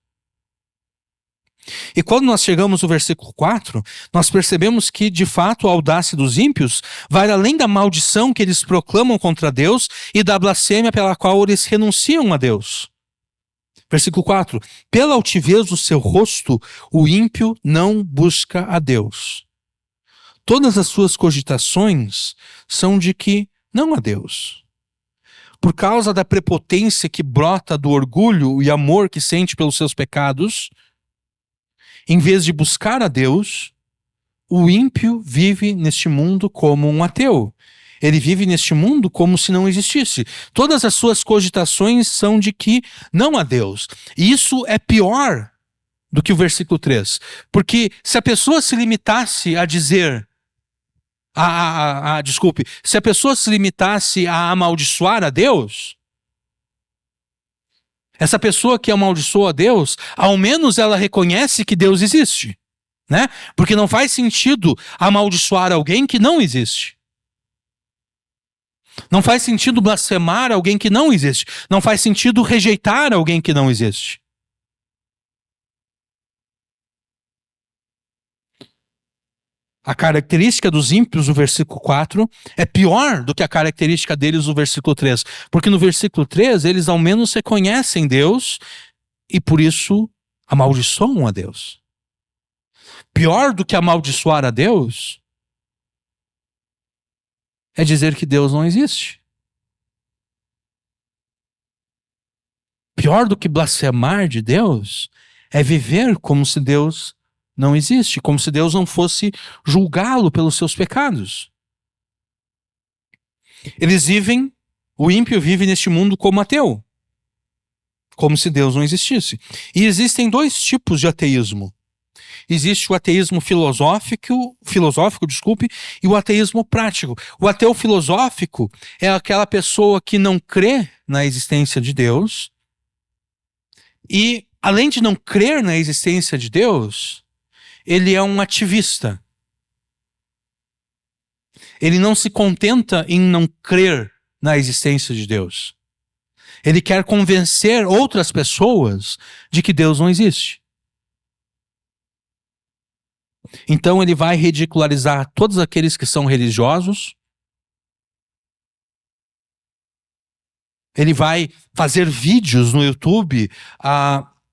E quando nós chegamos no versículo 4, nós percebemos que, de fato, a audácia dos ímpios vai além da maldição que eles proclamam contra Deus e da blasfêmia pela qual eles renunciam a Deus. Versículo 4: pela altivez do seu rosto, o ímpio não busca a Deus. Todas as suas cogitações são de que não há Deus. Por causa da prepotência que brota do orgulho e amor que sente pelos seus pecados, em vez de buscar a Deus, o ímpio vive neste mundo como um ateu. Ele vive neste mundo como se não existisse. Todas as suas cogitações são de que não há Deus. E isso é pior do que o versículo 3. Porque se a pessoa se limitasse a dizer... se a pessoa se limitasse a amaldiçoar a Deus, essa pessoa que amaldiçoa a Deus, ao menos ela reconhece que Deus existe, né? Porque não faz sentido amaldiçoar alguém que não existe. Não faz sentido blasfemar alguém que não existe. Não faz sentido rejeitar alguém que não existe. A característica dos ímpios no versículo 4 é pior do que a característica deles no versículo 3. Porque no versículo 3, eles ao menos reconhecem Deus e por isso amaldiçoam a Deus. Pior do que amaldiçoar a Deus é dizer que Deus não existe. Pior do que blasfemar de Deus é viver como se Deus não existe, como se Deus não fosse julgá-lo pelos seus pecados. O ímpio vive neste mundo como ateu, como se Deus não existisse. E existem dois tipos de ateísmo. Existe o ateísmo filosófico, e o ateísmo prático. O ateu filosófico é aquela pessoa que não crê na existência de Deus e, além de não crer na existência de Deus, ele é um ativista. Ele não se contenta em não crer na existência de Deus. Ele quer convencer outras pessoas de que Deus não existe. Então ele vai ridicularizar todos aqueles que são religiosos. Ele vai fazer vídeos no YouTube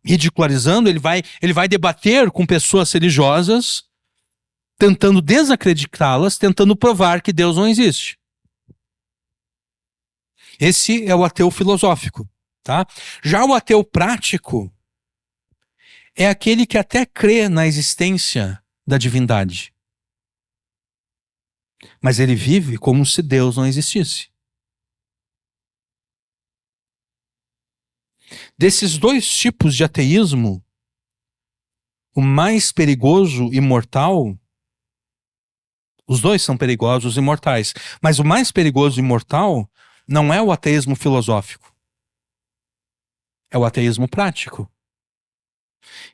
ridicularizando, ele vai debater com pessoas religiosas, tentando desacreditá-las, tentando provar que Deus não existe. Esse é o ateu filosófico, tá? Já o ateu prático é aquele que até crê na existência da divindade, mas ele vive como se Deus não existisse. Desses dois tipos de ateísmo, o mais perigoso e mortal, os dois são perigosos e mortais, mas o mais perigoso e mortal não é o ateísmo filosófico, é o ateísmo prático.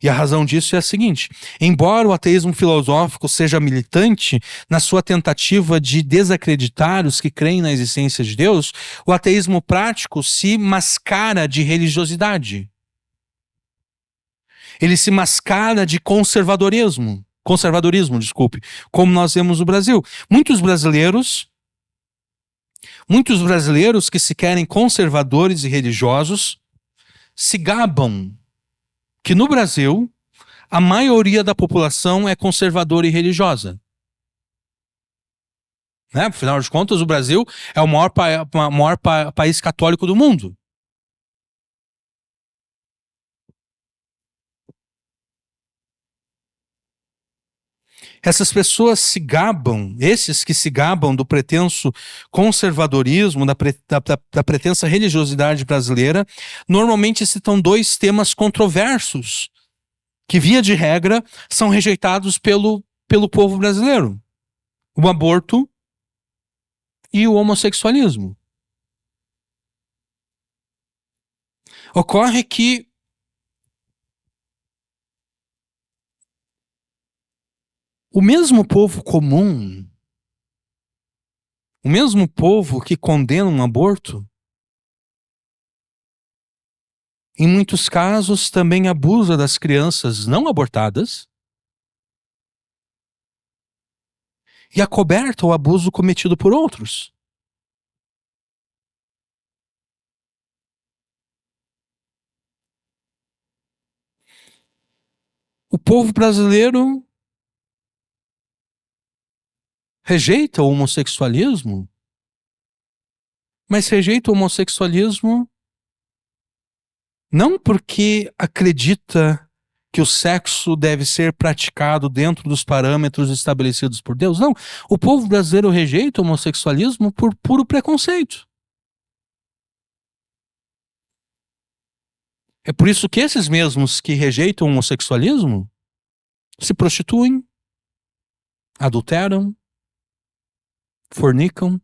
E a razão disso é a seguinte: embora o ateísmo filosófico seja militante na sua tentativa de desacreditar os que creem na existência de Deus, o ateísmo prático se mascara de religiosidade. Ele se mascara de conservadorismo, como nós vemos no Brasil. Muitos brasileiros que se querem conservadores e religiosos se gabam que no Brasil a maioria da população é conservadora e religiosa. Né? Afinal de contas, o Brasil é o maior país católico do mundo. Essas pessoas se gabam, esses que se gabam do pretenso conservadorismo, da pretensa religiosidade brasileira, normalmente citam dois temas controversos, que, via de regra, são rejeitados pelo povo brasileiro: o aborto e o homossexualismo. Ocorre que o mesmo povo comum, o mesmo povo que condena um aborto, em muitos casos também abusa das crianças não abortadas e acoberta o abuso cometido por outros. O povo brasileiro rejeita o homossexualismo, mas rejeita o homossexualismo não porque acredita que o sexo deve ser praticado dentro dos parâmetros estabelecidos por Deus. Não. O povo brasileiro rejeita o homossexualismo por puro preconceito. É por isso que esses mesmos que rejeitam o homossexualismo se prostituem, adulteram, fornicam.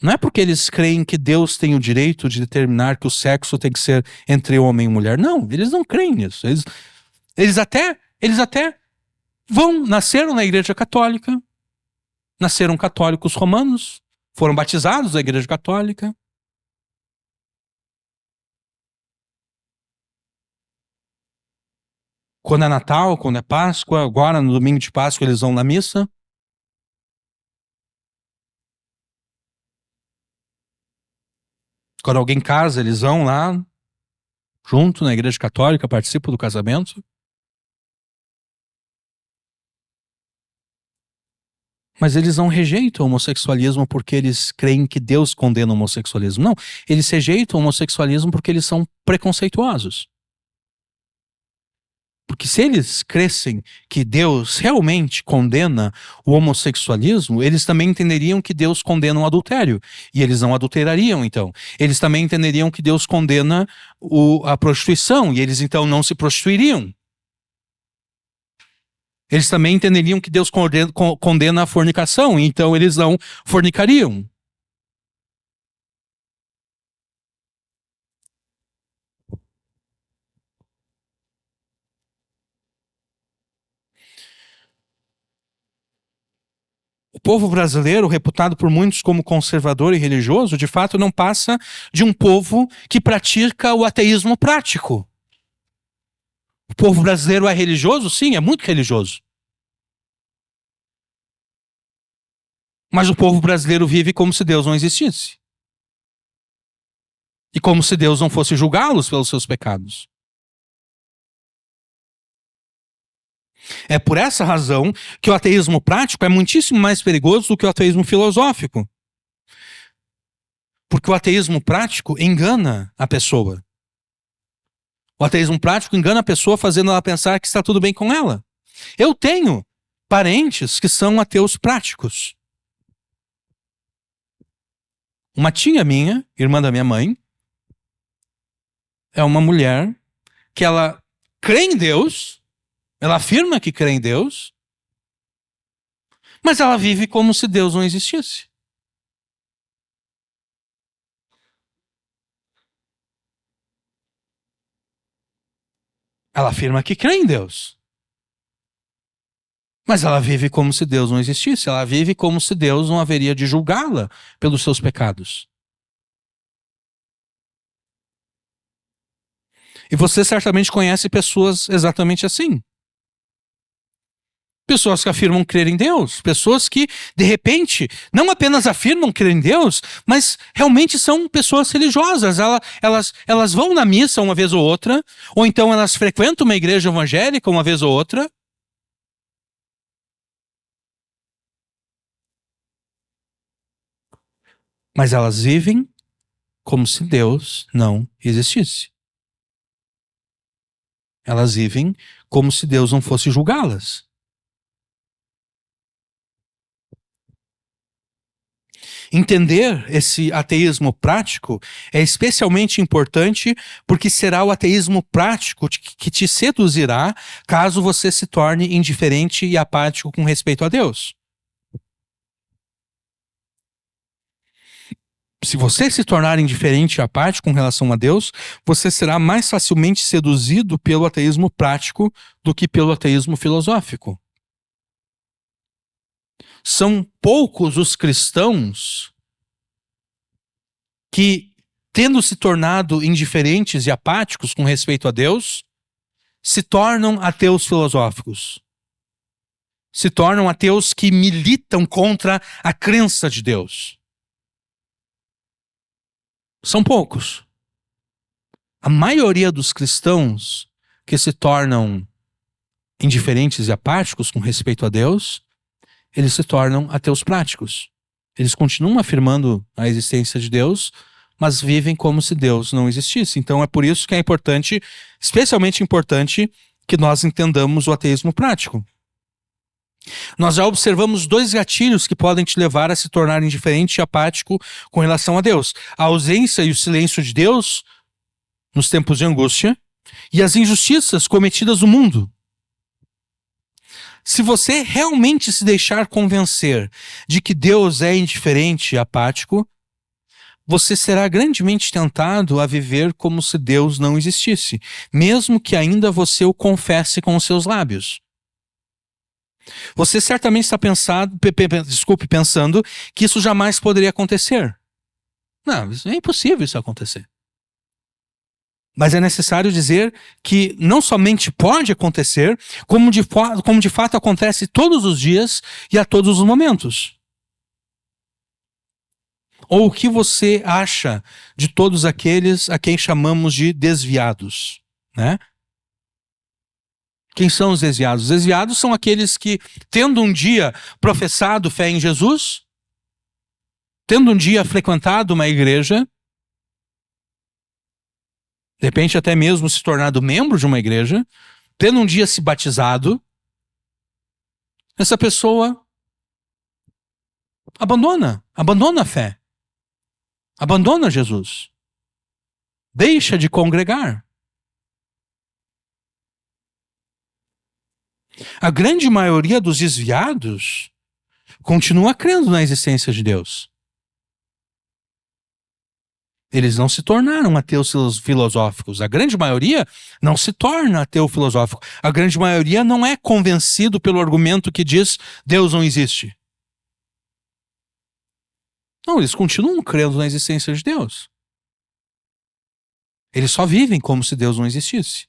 Não é porque eles creem que Deus tem o direito de determinar que o sexo tem que ser entre homem e mulher. Não, eles não creem nisso. Eles até nasceram na Igreja Católica, nasceram católicos romanos, foram batizados na Igreja Católica. Quando é Natal, quando é Páscoa, agora no domingo de Páscoa eles vão na missa. Quando alguém casa, eles vão lá, junto na Igreja Católica, participam do casamento. Mas eles não rejeitam o homossexualismo porque eles creem que Deus condena o homossexualismo. Não, eles rejeitam o homossexualismo porque eles são preconceituosos. Porque se eles crescem que Deus realmente condena o homossexualismo, eles também entenderiam que Deus condena o adultério. E eles não adulterariam, então. Eles também entenderiam que Deus condena a prostituição, e eles então não se prostituiriam. Eles também entenderiam que Deus condena a fornicação, e então eles não fornicariam. O povo brasileiro, reputado por muitos como conservador e religioso, de fato não passa de um povo que pratica o ateísmo prático. O povo brasileiro é religioso? Sim, é muito religioso. Mas o povo brasileiro vive como se Deus não existisse. E como se Deus não fosse julgá-los pelos seus pecados. É por essa razão que o ateísmo prático é muitíssimo mais perigoso do que o ateísmo filosófico. Porque o ateísmo prático engana a pessoa. O ateísmo prático engana a pessoa fazendo ela pensar que está tudo bem com ela. Eu tenho parentes que são ateus práticos. Uma tia minha, irmã da minha mãe, é uma mulher que ela crê em Deus, ela afirma que crê em Deus, mas ela vive como se Deus não existisse. Ela afirma que crê em Deus, mas ela vive como se Deus não existisse. Ela vive como se Deus não haveria de julgá-la pelos seus pecados. E você certamente conhece pessoas exatamente assim. Pessoas que afirmam crer em Deus. Pessoas que, de repente, não apenas afirmam crer em Deus, mas realmente são pessoas religiosas. Elas vão na missa uma vez ou outra, ou então elas frequentam uma igreja evangélica uma vez ou outra, mas elas vivem como se Deus não existisse. Elas vivem como se Deus não fosse julgá-las. Entender esse ateísmo prático é especialmente importante porque será o ateísmo prático que te seduzirá caso você se torne indiferente e apático com respeito a Deus. Se você se tornar indiferente e apático com relação a Deus, você será mais facilmente seduzido pelo ateísmo prático do que pelo ateísmo filosófico. São poucos os cristãos que, tendo se tornado indiferentes e apáticos com respeito a Deus, se tornam ateus filosóficos. Se tornam ateus que militam contra a crença de Deus. São poucos. A maioria dos cristãos que se tornam indiferentes e apáticos com respeito a Deus, eles se tornam ateus práticos. Eles continuam afirmando a existência de Deus, mas vivem como se Deus não existisse. Então é por isso que é importante, especialmente importante, que nós entendamos o ateísmo prático. Nós já observamos dois gatilhos que podem te levar a se tornar indiferente e apático com relação a Deus: a ausência e o silêncio de Deus nos tempos de angústia e as injustiças cometidas no mundo. Se você realmente se deixar convencer de que Deus é indiferente e apático, você será grandemente tentado a viver como se Deus não existisse, mesmo que ainda você o confesse com os seus lábios. Você certamente está pensando que isso jamais poderia acontecer. Não, é impossível isso acontecer. Mas é necessário dizer que não somente pode acontecer, como de fato acontece todos os dias e a todos os momentos. Ou o que você acha de todos aqueles a quem chamamos de desviados, né? Quem são os desviados? Os desviados são aqueles que, tendo um dia professado fé em Jesus, tendo um dia frequentado uma igreja, de repente até mesmo se tornado membro de uma igreja, tendo um dia se batizado, essa pessoa abandona a fé, abandona Jesus, deixa de congregar. A grande maioria dos desviados continua crendo na existência de Deus. Eles não se tornaram ateus filosóficos. A grande maioria não se torna ateu filosófico. A grande maioria não é convencido pelo argumento que diz Deus não existe. Não, eles continuam crendo na existência de Deus. Eles só vivem como se Deus não existisse.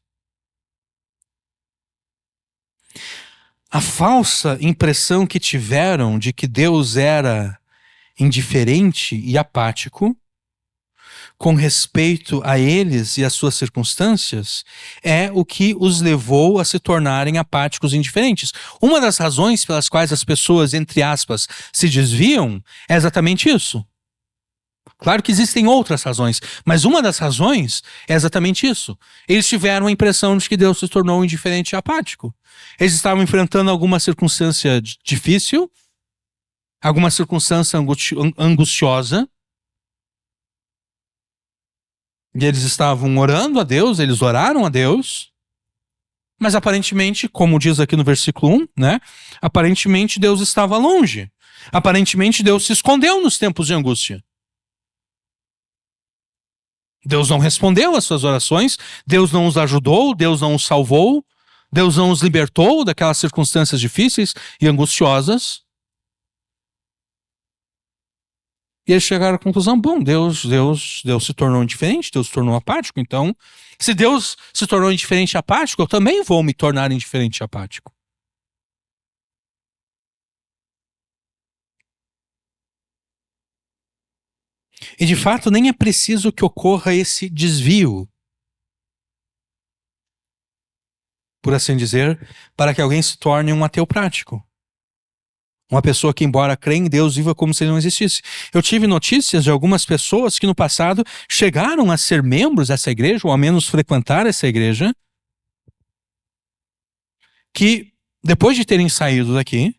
A falsa impressão que tiveram de que Deus era indiferente e apático com respeito a eles e às suas circunstâncias é o que os levou a se tornarem apáticos e indiferentes. Uma das razões pelas quais as pessoas, entre aspas, se desviam é exatamente isso. Claro que existem outras razões, mas uma das razões é exatamente isso. Eles tiveram a impressão de que Deus se tornou indiferente e apático. Eles estavam enfrentando alguma circunstância difícil, alguma circunstância angustiosa, e eles estavam orando a Deus, eles oraram a Deus, mas aparentemente, como diz aqui no versículo 1, né? Aparentemente Deus estava longe. Aparentemente Deus se escondeu nos tempos de angústia. Deus não respondeu às suas orações, Deus não os ajudou, Deus não os salvou, Deus não os libertou daquelas circunstâncias difíceis e angustiosas. E eles chegaram à conclusão, bom, Deus se tornou indiferente, Deus se tornou apático, então, se Deus se tornou indiferente e apático, eu também vou me tornar indiferente e apático. E de fato nem é preciso que ocorra esse desvio, por assim dizer, para que alguém se torne um ateu prático. Uma pessoa que, embora crê em Deus, viva como se ele não existisse. Eu tive notícias de algumas pessoas que no passado chegaram a ser membros dessa igreja, ou ao menos frequentar essa igreja, que depois de terem saído daqui,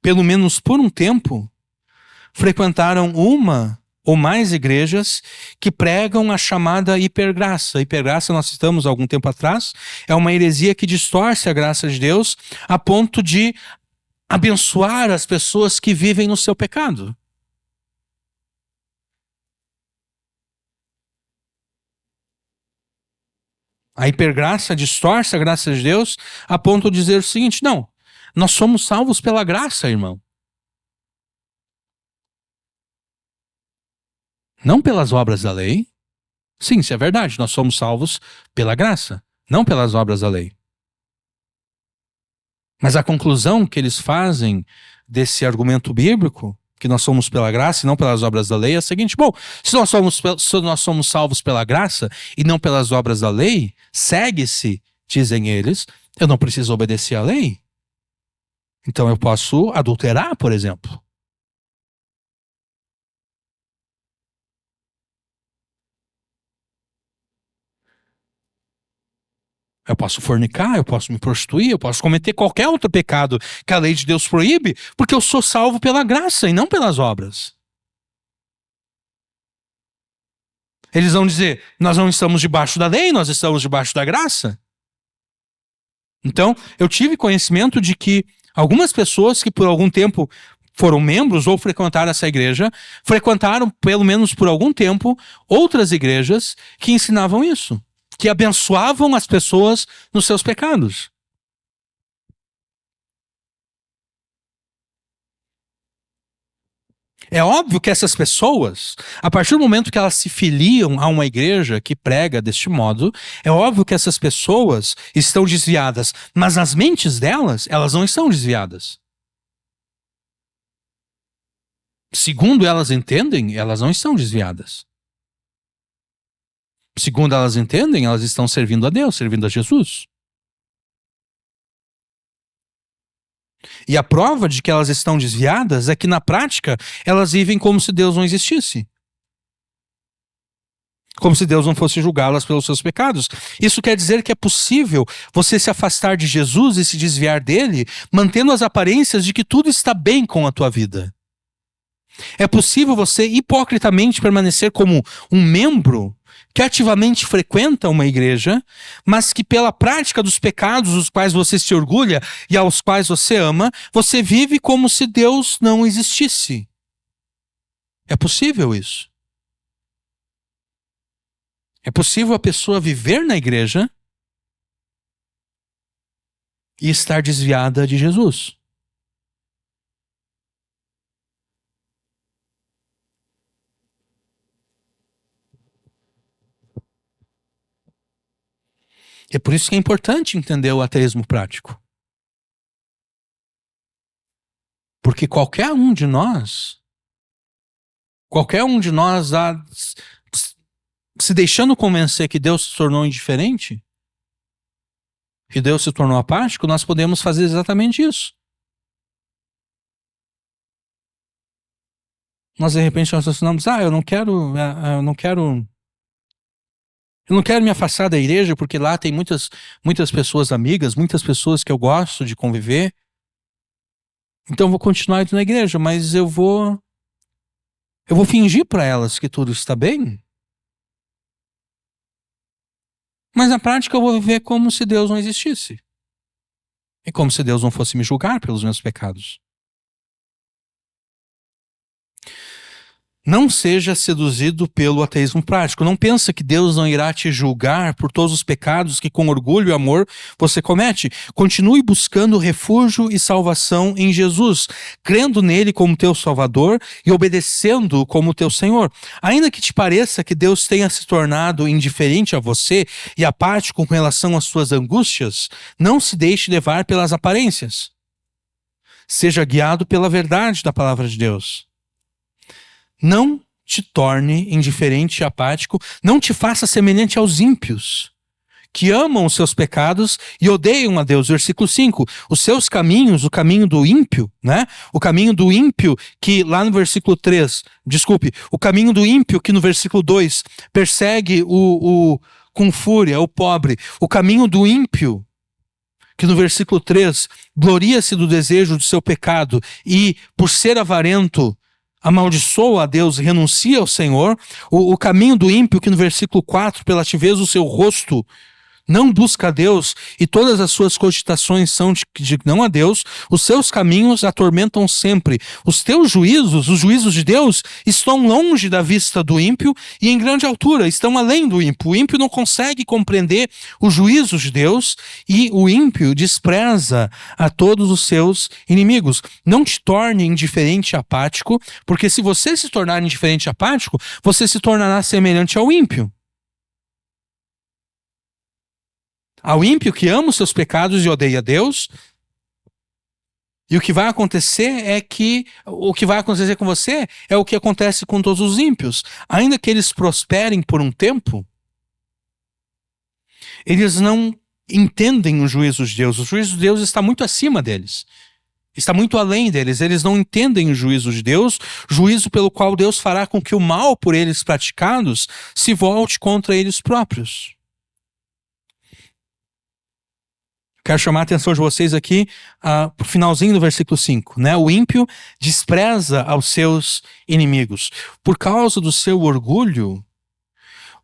pelo menos por um tempo, frequentaram uma ou mais igrejas que pregam a chamada hipergraça. Hipergraça, nós citamos há algum tempo atrás, é uma heresia que distorce a graça de Deus a ponto de abençoar as pessoas que vivem no seu pecado. A hipergraça distorce a graça de Deus a ponto de dizer o seguinte: não, nós somos salvos pela graça, irmão. Não pelas obras da lei. Sim, isso é verdade, nós somos salvos pela graça, não pelas obras da lei. Mas a conclusão que eles fazem desse argumento bíblico, que nós somos pela graça e não pelas obras da lei, é a seguinte: bom, se nós somos salvos pela graça e não pelas obras da lei, segue-se, dizem eles, eu não preciso obedecer à lei. Então eu posso adulterar, por exemplo. Eu posso fornicar, eu posso me prostituir, eu posso cometer qualquer outro pecado que a lei de Deus proíbe, porque eu sou salvo pela graça e não pelas obras. Eles vão dizer: nós não estamos debaixo da lei, nós estamos debaixo da graça. Então, eu tive conhecimento de que algumas pessoas que por algum tempo foram membros ou frequentaram essa igreja, frequentaram, pelo menos por algum tempo, outras igrejas que ensinavam isso, que abençoavam as pessoas nos seus pecados. É óbvio que essas pessoas, a partir do momento que elas se filiam a uma igreja que prega deste modo, é óbvio que essas pessoas estão desviadas, mas nas mentes delas, elas não estão desviadas. Segundo elas entendem, elas não estão desviadas. Segundo elas entendem, elas estão servindo a Deus, servindo a Jesus. E a prova de que elas estão desviadas é que, na prática, elas vivem como se Deus não existisse. Como se Deus não fosse julgá-las pelos seus pecados. Isso quer dizer que é possível você se afastar de Jesus e se desviar dele, mantendo as aparências de que tudo está bem com a tua vida. É possível você hipocritamente permanecer como um membro que ativamente frequenta uma igreja, mas que pela prática dos pecados dos quais você se orgulha e aos quais você ama, você vive como se Deus não existisse. É possível isso. É possível a pessoa viver na igreja e estar desviada de Jesus. É por isso que é importante entender o ateísmo prático. Porque qualquer um de nós, se deixando convencer que Deus se tornou indiferente, que Deus se tornou apático, nós podemos fazer exatamente isso. Nós de repente raciocinamos: eu não quero me afastar da igreja porque lá tem muitas pessoas amigas, muitas pessoas que eu gosto de conviver. Então eu vou continuar indo na igreja, mas eu vou fingir para elas que tudo está bem. Mas na prática eu vou viver como se Deus não existisse. E como se Deus não fosse me julgar pelos meus pecados. Não seja seduzido pelo ateísmo prático. Não pensa que Deus não irá te julgar por todos os pecados que com orgulho e amor você comete. Continue buscando refúgio e salvação em Jesus, crendo nele como teu Salvador e obedecendo-o como teu Senhor. Ainda que te pareça que Deus tenha se tornado indiferente a você e apático com relação às suas angústias, não se deixe levar pelas aparências. Seja guiado pela verdade da palavra de Deus. Não te torne indiferente e apático, não te faça semelhante aos ímpios, que amam os seus pecados e odeiam a Deus. Versículo 5. Os seus caminhos, o caminho do ímpio, né? O caminho do ímpio que lá no versículo 3, desculpe, o caminho do ímpio que no versículo 2 persegue com fúria o pobre. O caminho do ímpio que no versículo 3 gloria-se do desejo do seu pecado e, por ser avarento, amaldiçoa a Deus e renuncia ao Senhor. O caminho do ímpio que no versículo 4, pela altivez do seu rosto, não busca a Deus e todas as suas cogitações são de não a Deus, os seus caminhos atormentam sempre. Os teus juízos, os juízos de Deus, estão longe da vista do ímpio e em grande altura, estão além do ímpio. O ímpio não consegue compreender os juízos de Deus e o ímpio despreza a todos os seus inimigos. Não te torne indiferente e apático, porque se você se tornar indiferente e apático, você se tornará semelhante ao ímpio. Ao ímpio que ama os seus pecados e odeia Deus. E o que vai acontecer com você é o que acontece com todos os ímpios. Ainda que eles prosperem por um tempo, eles não entendem os juízos de Deus. O juízo de Deus está muito acima deles. Está muito além deles. Eles não entendem o juízo de Deus, juízo pelo qual Deus fará com que o mal por eles praticados se volte contra eles próprios. Quero chamar a atenção de vocês aqui para o finalzinho do versículo 5. Né? O ímpio despreza aos seus inimigos. Por causa do seu orgulho,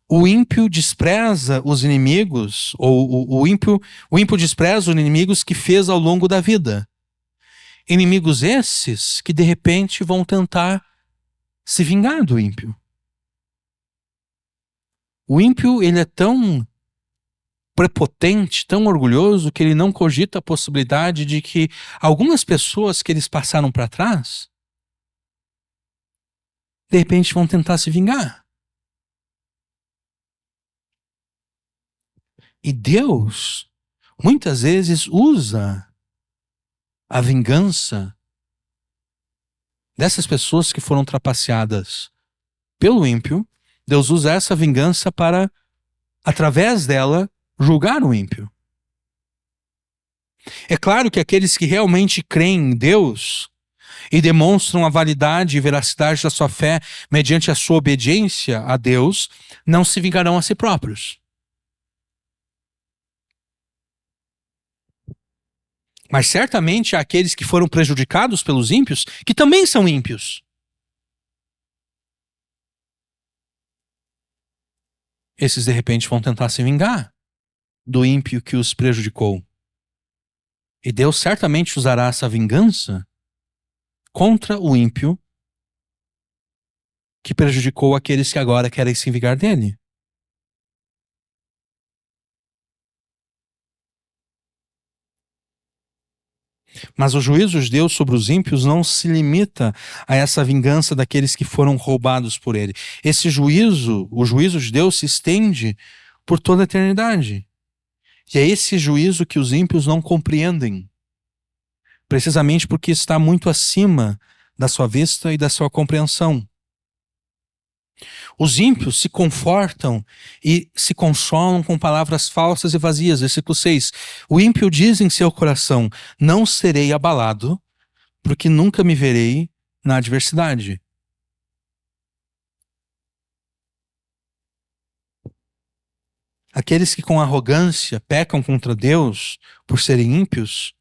o ímpio despreza os inimigos, ou o ímpio despreza os inimigos que fez ao longo da vida. Inimigos esses que de repente vão tentar se vingar do ímpio. O ímpio, ele é tão prepotente, tão orgulhoso, que ele não cogita a possibilidade de que algumas pessoas que eles passaram para trás, de repente vão tentar se vingar. E Deus, muitas vezes, usa a vingança dessas pessoas que foram trapaceadas pelo ímpio. Deus usa essa vingança para, através dela, julgar o ímpio. É claro que aqueles que realmente creem em Deus e demonstram a validade e veracidade da sua fé mediante a sua obediência a Deus, não se vingarão a si próprios. Mas certamente há aqueles que foram prejudicados pelos ímpios, que também são ímpios. Esses de repente vão tentar se vingar do ímpio que os prejudicou. E Deus certamente usará essa vingança contra o ímpio que prejudicou aqueles que agora querem se vingar dele. Mas o juízo de Deus sobre os ímpios não se limita a essa vingança daqueles que foram roubados por ele. Esse juízo, o juízo de Deus, se estende por toda a eternidade. E é esse juízo que os ímpios não compreendem, precisamente porque está muito acima da sua vista e da sua compreensão. Os ímpios se confortam e se consolam com palavras falsas e vazias. Versículo 6. O ímpio diz em seu coração: não serei abalado, porque nunca me verei na adversidade. Aqueles que com arrogância pecam contra Deus por serem ímpios,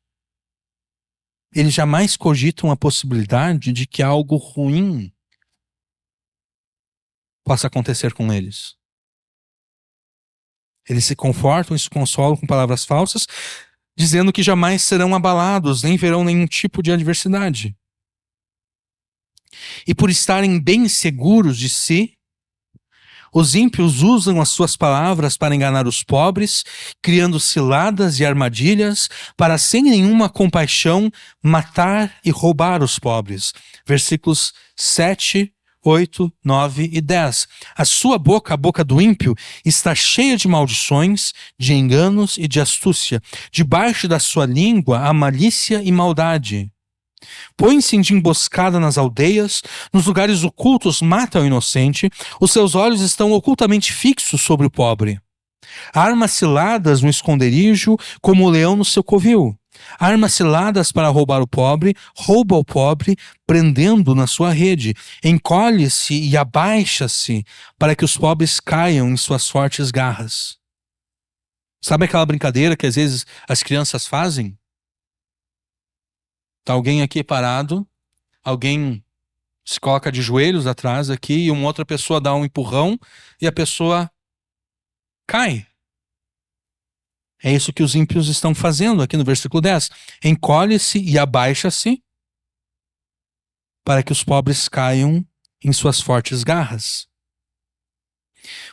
eles jamais cogitam a possibilidade de que algo ruim possa acontecer com eles. Eles se confortam e se consolam com palavras falsas, dizendo que jamais serão abalados, nem verão nenhum tipo de adversidade. E por estarem bem seguros de si, os ímpios usam as suas palavras para enganar os pobres, criando ciladas e armadilhas para, sem nenhuma compaixão, matar e roubar os pobres. Versículos 7, 8, 9 e 10. A sua boca, a boca do ímpio, está cheia de maldições, de enganos e de astúcia. Debaixo da sua língua há malícia e maldade. Põe-se de emboscada nas aldeias, nos lugares ocultos mata o inocente, os seus olhos estão ocultamente fixos sobre o pobre. Arma ciladas no esconderijo, como o leão no seu covil. Arma ciladas para roubar o pobre, rouba o pobre, prendendo na sua rede. Encolhe-se e abaixa-se para que os pobres caiam em suas fortes garras. Sabe aquela brincadeira que às vezes as crianças fazem? Tá alguém aqui parado, alguém se coloca de joelhos atrás aqui e uma outra pessoa dá um empurrão e a pessoa cai. É isso que os ímpios estão fazendo aqui no versículo 10. Encolhe-se e abaixa-se para que os pobres caiam em suas fortes garras.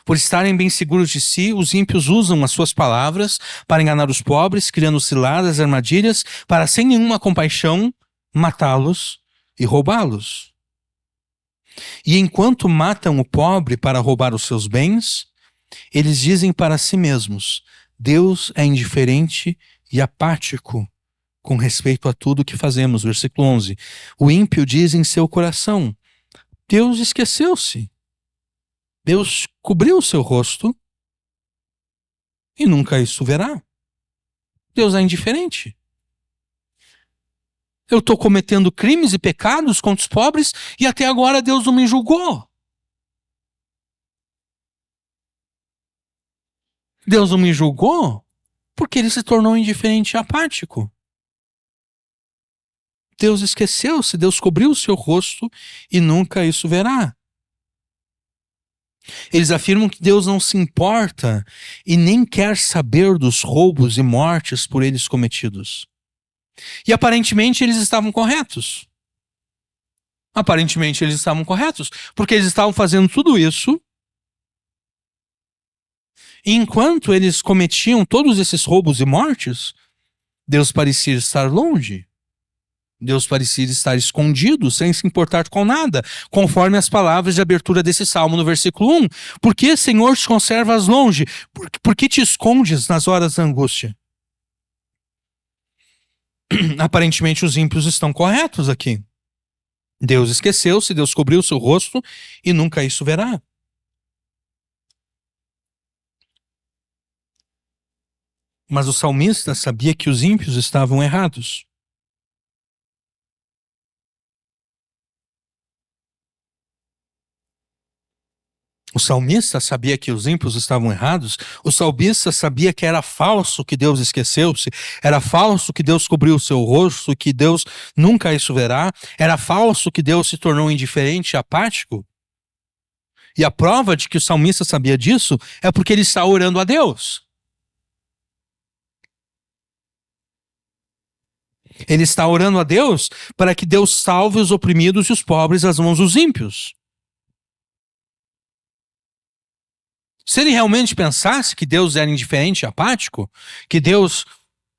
Por estarem bem seguros de si, os ímpios usam as suas palavras para enganar os pobres, criando ciladas e armadilhas para, sem nenhuma compaixão, matá-los e roubá-los. E enquanto matam o pobre para roubar os seus bens, eles dizem para si mesmos: Deus é indiferente e apático com respeito a tudo que fazemos. Versículo 11. O ímpio diz em seu coração: Deus esqueceu-se. Deus cobriu o seu rosto e nunca isso verá. Deus é indiferente. Eu estou cometendo crimes e pecados contra os pobres e até agora Deus não me julgou. Deus não me julgou porque ele se tornou indiferente e apático. Deus esqueceu-se, Deus cobriu o seu rosto e nunca isso verá. Eles afirmam que Deus não se importa e nem quer saber dos roubos e mortes por eles cometidos. E aparentemente eles estavam corretos. Aparentemente eles estavam corretos, porque eles estavam fazendo tudo isso. E enquanto eles cometiam todos esses roubos e mortes, Deus parecia estar longe. Deus parecia estar escondido, sem se importar com nada, conforme as palavras de abertura desse salmo no versículo 1. Por que, Senhor, te conservas longe? Por que te escondes nas horas da angústia? Aparentemente os ímpios estão corretos aqui. Deus esqueceu-se, Deus cobriu o seu rosto e nunca isso verá. Mas o salmista sabia que os ímpios estavam errados. O salmista sabia que os ímpios estavam errados. O salmista sabia que era falso que Deus esqueceu-se. Era falso que Deus cobriu o seu rosto, que Deus nunca isso verá. Era falso que Deus se tornou indiferente e apático. E a prova de que o salmista sabia disso é porque ele está orando a Deus. Ele está orando a Deus para que Deus salve os oprimidos e os pobres das mãos dos ímpios. Se ele realmente pensasse que Deus era indiferente e apático, que Deus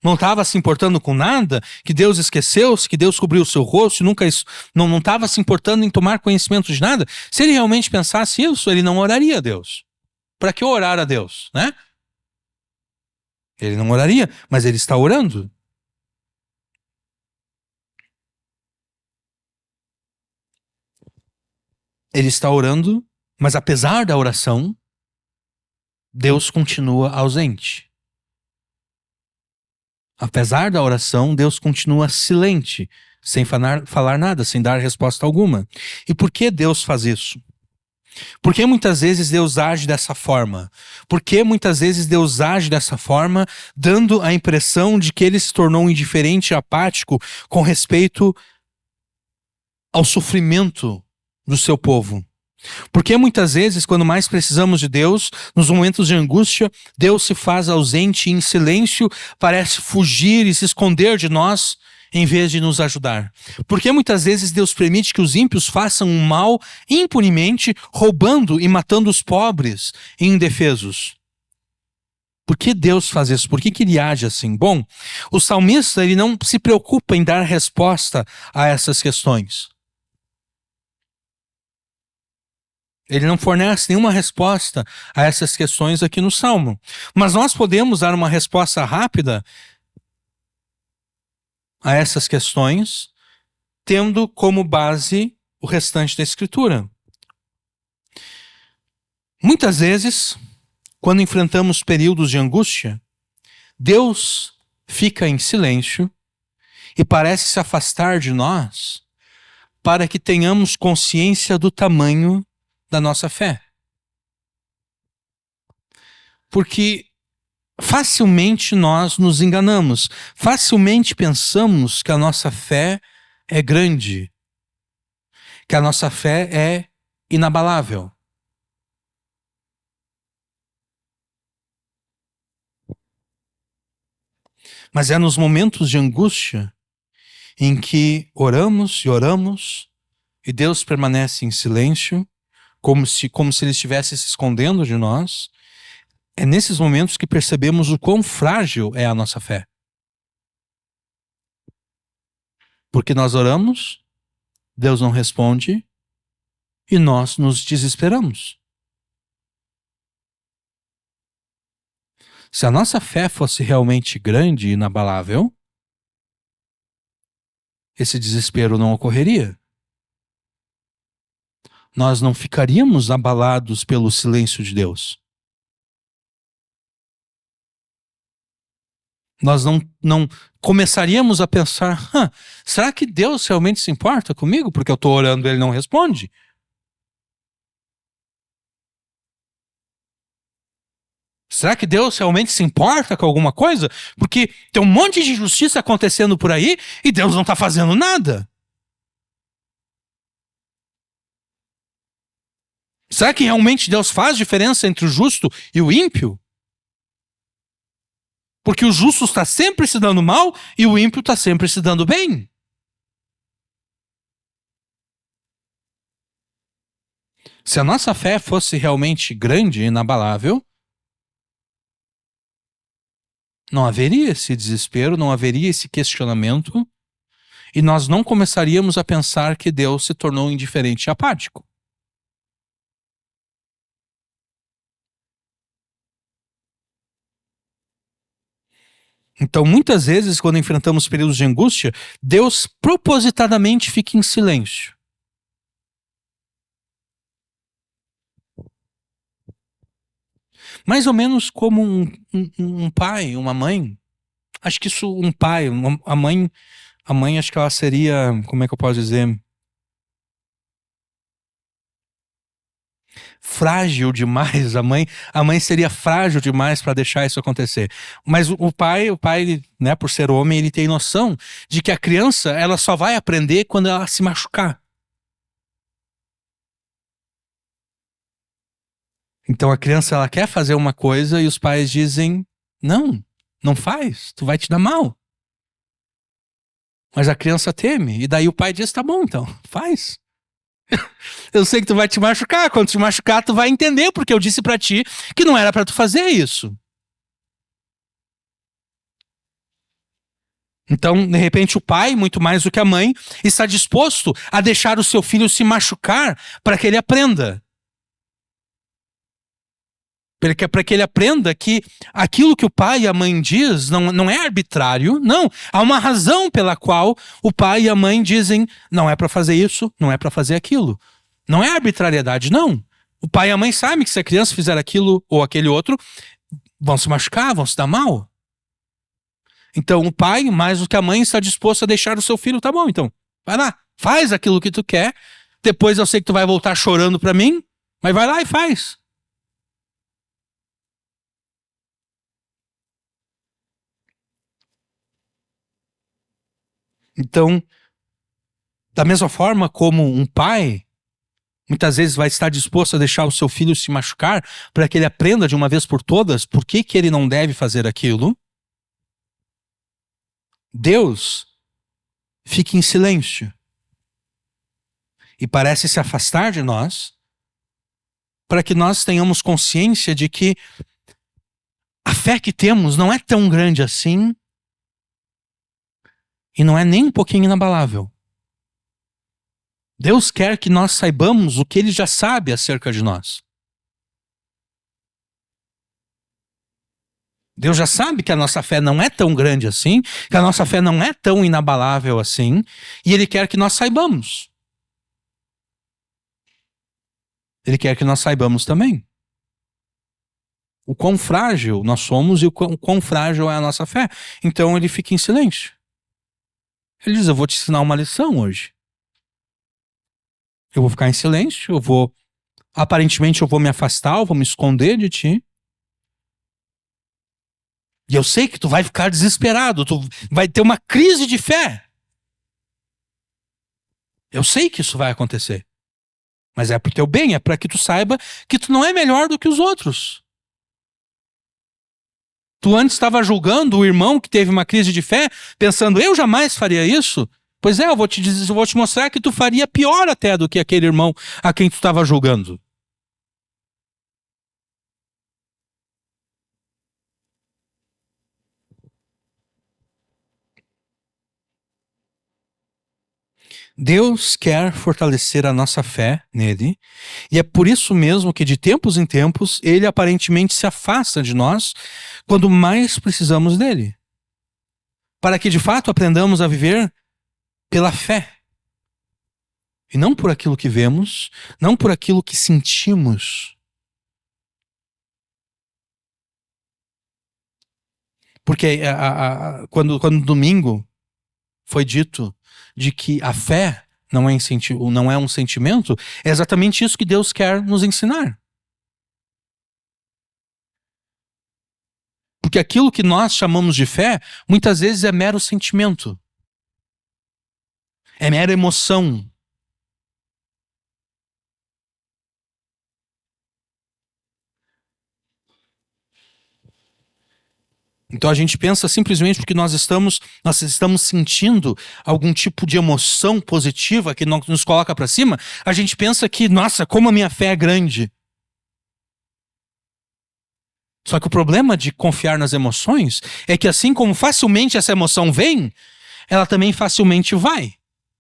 não estava se importando com nada, que Deus esqueceu-se, que Deus cobriu o seu rosto e nunca não estava se importando em tomar conhecimento de nada, se ele realmente pensasse isso, ele não oraria a Deus. Para que orar a Deus, né? Ele não oraria, mas ele está orando. Ele está orando, mas apesar da oração, Deus continua ausente. Apesar da oração, Deus continua silente, sem falar nada, sem dar resposta alguma. E por que Deus faz isso? Por que muitas vezes Deus age dessa forma? Por que muitas vezes Deus age dessa forma, dando a impressão de que ele se tornou indiferente e apático com respeito ao sofrimento do seu povo? Porque muitas vezes, quando mais precisamos de Deus, nos momentos de angústia, Deus se faz ausente e em silêncio, parece fugir e se esconder de nós, em vez de nos ajudar. Porque muitas vezes Deus permite que os ímpios façam o mal impunemente, roubando e matando os pobres e indefesos. Por que Deus faz isso? Por que ele age assim? Bom, o salmista ele não se preocupa em dar resposta a essas questões. Ele não fornece nenhuma resposta a essas questões aqui no Salmo. Mas nós podemos dar uma resposta rápida a essas questões, tendo como base o restante da Escritura. Muitas vezes, quando enfrentamos períodos de angústia, Deus fica em silêncio e parece se afastar de nós para que tenhamos consciência do tamanho da nossa fé. Porque facilmente nós nos enganamos, facilmente pensamos que a nossa fé é grande, que a nossa fé é inabalável. Mas é nos momentos de angústia em que oramos e Deus permanece em silêncio, como se ele estivesse se escondendo de nós. É nesses momentos que percebemos o quão frágil é a nossa fé. Porque nós oramos, Deus não responde e nós nos desesperamos. Se a nossa fé fosse realmente grande e inabalável, esse desespero não ocorreria. Nós não ficaríamos abalados pelo silêncio de Deus. Nós não começaríamos a pensar, será que Deus realmente se importa comigo? Porque eu estou orando e Ele não responde. Será que Deus realmente se importa com alguma coisa? Porque tem um monte de injustiça acontecendo por aí e Deus não está fazendo nada. Será que realmente Deus faz diferença entre o justo e o ímpio? Porque o justo está sempre se dando mal e o ímpio está sempre se dando bem. Se a nossa fé fosse realmente grande e inabalável, não haveria esse desespero, não haveria esse questionamento, e nós não começaríamos a pensar que Deus se tornou indiferente e apático. Então, muitas vezes, quando enfrentamos períodos de angústia, Deus propositadamente fica em silêncio. Mais ou menos como um pai, uma mãe. Acho que isso, um pai, a mãe acho que ela seria, como é que eu posso dizer? Frágil demais. A mãe seria frágil demais para deixar isso acontecer. Mas o pai, né, por ser homem, ele tem noção de que a criança, ela só vai aprender quando ela se machucar. Então a criança, ela quer fazer uma coisa e os pais dizem: não, não faz, tu vai te dar mal. Mas a criança teme, e daí o pai diz: tá bom, então, faz. Eu sei que tu vai te machucar, quando te machucar tu vai entender porque eu disse pra ti que não era pra tu fazer isso. Então, de repente, o pai, muito mais do que a mãe, está disposto a deixar o seu filho se machucar para que ele aprenda. Para que ele aprenda que aquilo que o pai e a mãe diz não é arbitrário, não. Há uma razão pela qual o pai e a mãe dizem não é para fazer isso, não é para fazer aquilo. Não é arbitrariedade, não. O pai e a mãe sabem que se a criança fizer aquilo ou aquele outro, vão se machucar, vão se dar mal. Então o pai, mais do que a mãe, está disposto a deixar o seu filho, tá bom, então, vai lá, faz aquilo que tu quer, depois eu sei que tu vai voltar chorando para mim, mas vai lá e faz. Então, da mesma forma como um pai muitas vezes vai estar disposto a deixar o seu filho se machucar para que ele aprenda de uma vez por todas por que ele não deve fazer aquilo, Deus fica em silêncio e parece se afastar de nós para que nós tenhamos consciência de que a fé que temos não é tão grande assim e não é nem um pouquinho inabalável. Deus quer que nós saibamos o que Ele já sabe acerca de nós. Deus já sabe que a nossa fé não é tão grande assim, que a nossa fé não é tão inabalável assim, e Ele quer que nós saibamos. Ele quer que nós saibamos também. o quão frágil nós somos e o quão frágil é a nossa fé. Então ele fica em silêncio. Ele diz: eu vou te ensinar uma lição hoje. Eu vou ficar em silêncio, aparentemente eu vou me afastar, eu vou me esconder de ti. E eu sei que tu vai ficar desesperado, tu vai ter uma crise de fé. Eu sei que isso vai acontecer. Mas é pro teu bem, é para que tu saiba que tu não é melhor do que os outros. Tu antes estava julgando o irmão que teve uma crise de fé, pensando: eu jamais faria isso. Pois é, eu vou te mostrar que tu faria pior até do que aquele irmão a quem tu estava julgando. Deus quer fortalecer a nossa fé nele, e é por isso mesmo que de tempos em tempos ele aparentemente se afasta de nós quando mais precisamos dele, para que de fato aprendamos a viver pela fé, e não por aquilo que vemos, não por aquilo que sentimos. Porque quando domingo foi dito de que a fé não é um sentimento, é exatamente isso que Deus quer nos ensinar. Porque aquilo que nós chamamos de fé, muitas vezes é mero sentimento. É mera emoção. Então a gente pensa simplesmente porque nós estamos sentindo algum tipo de emoção positiva que nos coloca para cima, a gente pensa que, nossa, como a minha fé é grande. Só que o problema de confiar nas emoções é que assim como facilmente essa emoção vem, ela também facilmente vai,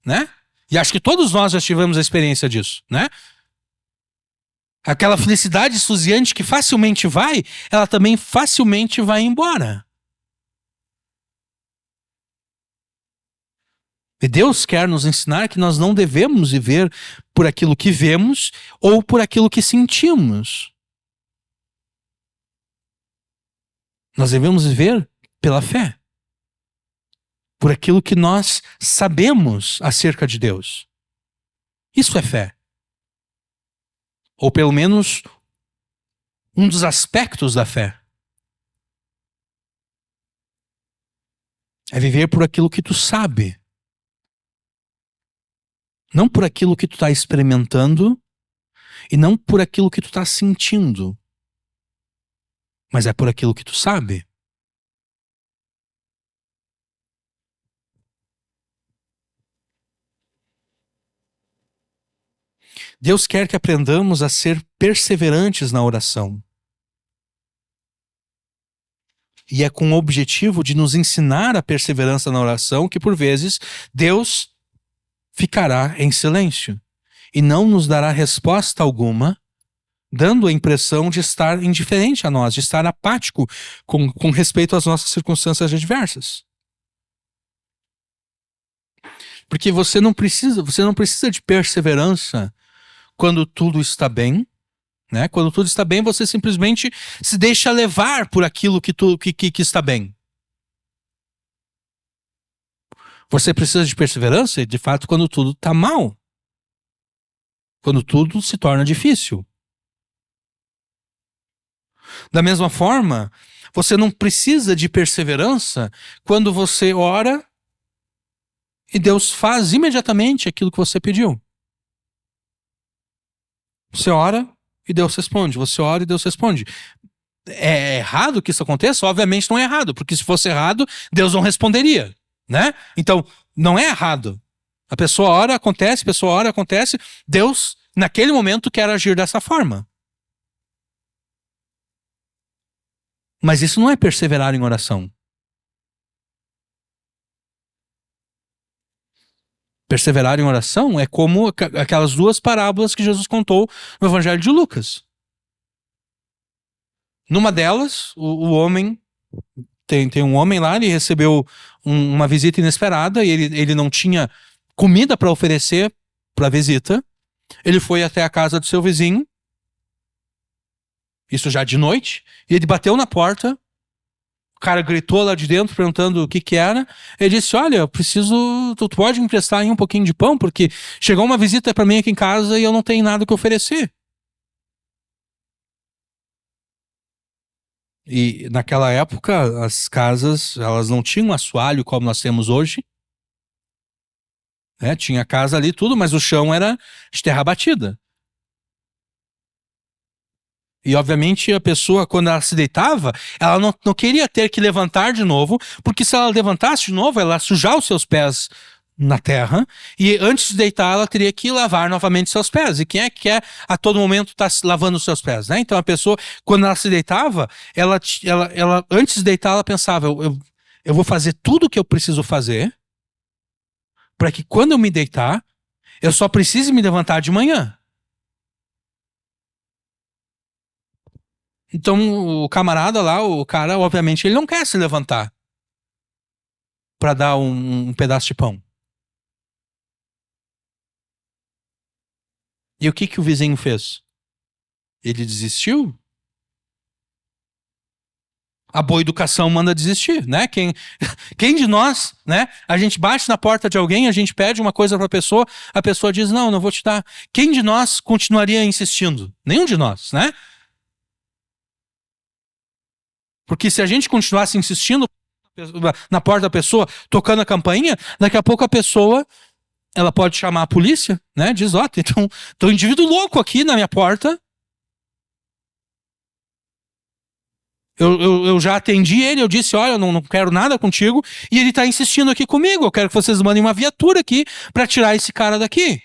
né? E acho que todos nós já tivemos a experiência disso, né? Aquela felicidade esfuziante que facilmente vai, ela também facilmente vai embora. E Deus quer nos ensinar que nós não devemos viver por aquilo que vemos ou por aquilo que sentimos. Nós devemos viver pela fé, por aquilo que nós sabemos acerca de Deus. Isso é fé. Ou pelo menos um dos aspectos da fé. É viver por aquilo que tu sabe. Não por aquilo que tu está experimentando e não por aquilo que tu está sentindo. Mas é por aquilo que tu sabe. Deus quer que aprendamos a ser perseverantes na oração. E é com o objetivo de nos ensinar a perseverança na oração que, por vezes, Deus ficará em silêncio e não nos dará resposta alguma, dando a impressão de estar indiferente a nós, de estar apático com respeito às nossas circunstâncias adversas. Porque você não precisa de perseverança quando tudo está bem, né? Quando tudo está bem, você simplesmente se deixa levar por aquilo que está bem. Você precisa de perseverança, de fato, quando tudo está mal. Quando tudo se torna difícil. Da mesma forma, você não precisa de perseverança quando você ora e Deus faz imediatamente aquilo que você pediu. Você ora e Deus responde. Você ora e Deus responde. É errado que isso aconteça? Obviamente não é errado, porque se fosse errado, Deus não responderia, né? Então, não é errado. A pessoa ora, acontece, Deus, naquele momento, quer agir dessa forma. Mas isso não é perseverar em oração. Perseverar em oração é como aquelas duas parábolas que Jesus contou no Evangelho de Lucas. Numa delas, o homem, tem um homem lá, ele recebeu uma visita inesperada e ele não tinha comida para oferecer para a visita. Ele foi até a casa do seu vizinho isso já de noite, e ele bateu na porta. O cara gritou lá de dentro, perguntando o que que era. Ele disse, olha, eu preciso... Tu pode me emprestar aí um pouquinho de pão? Porque chegou uma visita para mim aqui em casa e eu não tenho nada que oferecer. E naquela época, as casas, elas não tinham assoalho como nós temos hoje. Né? Tinha casa ali, tudo, mas o chão era de terra batida. E, obviamente, a pessoa, quando ela se deitava, ela não queria ter que levantar de novo, porque se ela levantasse de novo, ela ia sujar os seus pés na terra, e antes de deitar, ela teria que lavar novamente seus pés. E quem é que quer a todo momento estar lavando os seus pés, né? Então, a pessoa, quando ela se deitava, ela antes de deitar, ela pensava, eu vou fazer tudo o que eu preciso fazer, para que quando eu me deitar, eu só precise me levantar de manhã. Então, o camarada lá, o cara, obviamente, ele não quer se levantar para dar um pedaço de pão. E o que que o vizinho fez? Ele desistiu? A boa educação manda desistir, né? Quem de nós, né? A gente bate na porta de alguém, a gente pede uma coisa para a pessoa diz, não vou te dar. Quem de nós continuaria insistindo? Nenhum de nós, né? Porque se a gente continuasse insistindo na porta da pessoa, tocando a campainha, daqui a pouco a pessoa, ela pode chamar a polícia, né? Diz, ó, tem um indivíduo louco aqui na minha porta. Eu já atendi ele, eu disse, olha, eu não quero nada contigo, e ele tá insistindo aqui comigo, eu quero que vocês mandem uma viatura aqui para tirar esse cara daqui.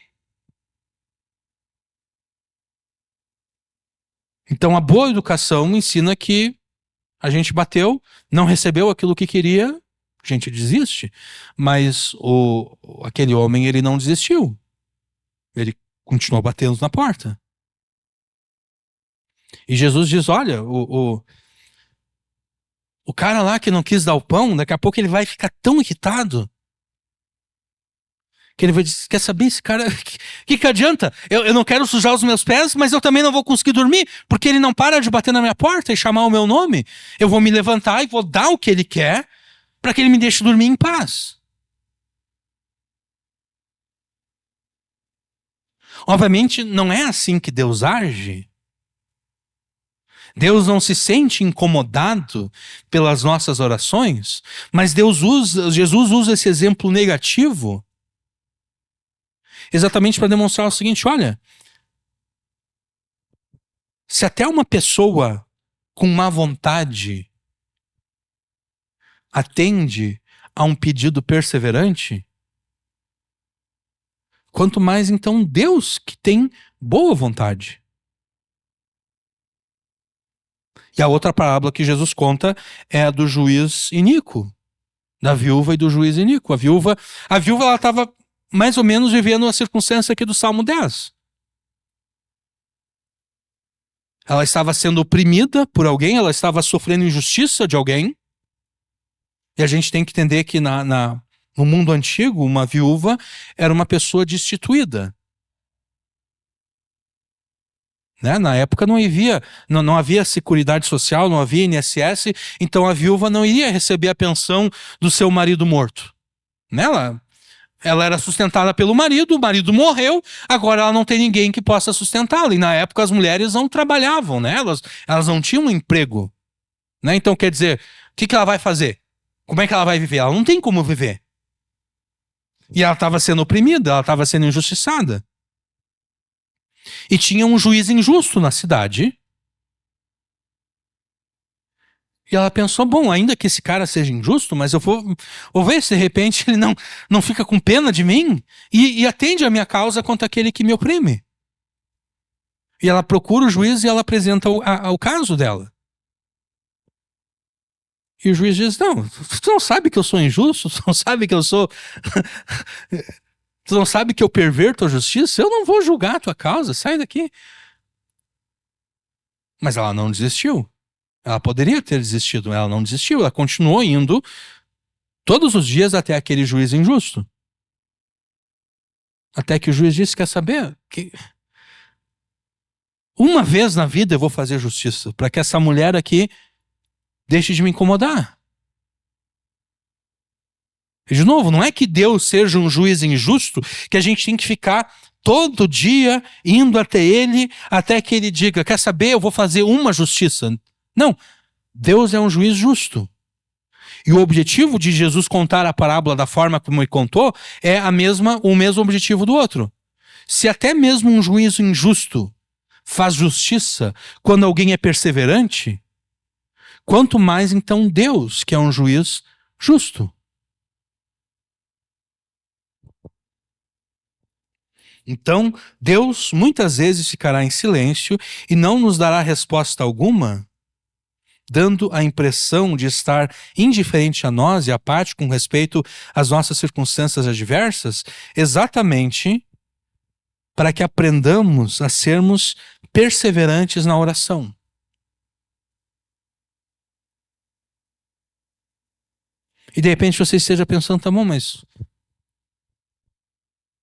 Então a boa educação ensina que a gente bateu, não recebeu aquilo que queria, a gente desiste. Mas aquele homem, ele não desistiu. Ele continuou batendo na porta. E Jesus diz, olha, o cara lá que não quis dar o pão, daqui a pouco ele vai ficar tão irritado que ele vai dizer, quer saber esse cara, que adianta? Eu não quero sujar os meus pés, mas eu também não vou conseguir dormir, porque ele não para de bater na minha porta e chamar o meu nome. Eu vou me levantar e vou dar o que ele quer para que ele me deixe dormir em paz. Obviamente, não é assim que Deus age. Deus não se sente incomodado pelas nossas orações, mas Jesus usa esse exemplo negativo exatamente para demonstrar o seguinte, olha, se até uma pessoa com má vontade atende a um pedido perseverante, quanto mais então Deus que tem boa vontade. E a outra parábola que Jesus conta é a do juiz iníquo, da viúva e do juiz iníquo. A viúva ela estava mais ou menos vivendo a circunstância aqui do Salmo 10. Ela estava sendo oprimida por alguém, ela estava sofrendo injustiça de alguém. E a gente tem que entender que no mundo antigo, uma viúva era uma pessoa destituída. Né? Na época não havia Seguridade Social, não havia INSS, então a viúva não iria receber a pensão do seu marido morto. Né? Ela era sustentada pelo marido, o marido morreu, agora ela não tem ninguém que possa sustentá-la. E na época as mulheres não trabalhavam, né? Elas não tinham um emprego. Né? Então, quer dizer, o que ela vai fazer? Como é que ela vai viver? Ela não tem como viver. E ela estava sendo oprimida, ela estava sendo injustiçada. E tinha um juiz injusto na cidade. E ela pensou, bom, ainda que esse cara seja injusto, mas eu vou ver se de repente ele não fica com pena de mim e atende a minha causa contra aquele que me oprime. E ela procura o juiz e ela apresenta o caso dela. E o juiz diz, não, tu não sabe que eu sou injusto? Tu não sabe que eu sou... tu não sabe que eu perverto a justiça? Eu não vou julgar a tua causa, sai daqui. Mas ela não desistiu. Ela poderia ter desistido, ela não desistiu. Ela continuou indo todos os dias até aquele juiz injusto. Até que o juiz disse, quer saber? Uma vez na vida eu vou fazer justiça, para que essa mulher aqui deixe de me incomodar. E de novo, não é que Deus seja um juiz injusto, que a gente tem que ficar todo dia indo até Ele, até que Ele diga, quer saber, eu vou fazer uma justiça. Não, Deus é um juiz justo. E o objetivo de Jesus contar a parábola da forma como ele contou é o mesmo objetivo do outro. Se até mesmo um juízo injusto faz justiça quando alguém é perseverante, quanto mais então Deus, que é um juiz justo. Então, Deus muitas vezes ficará em silêncio e não nos dará resposta alguma, dando a impressão de estar indiferente a nós e apático com respeito às nossas circunstâncias adversas, exatamente para que aprendamos a sermos perseverantes na oração. E de repente você esteja pensando, tá bom, mas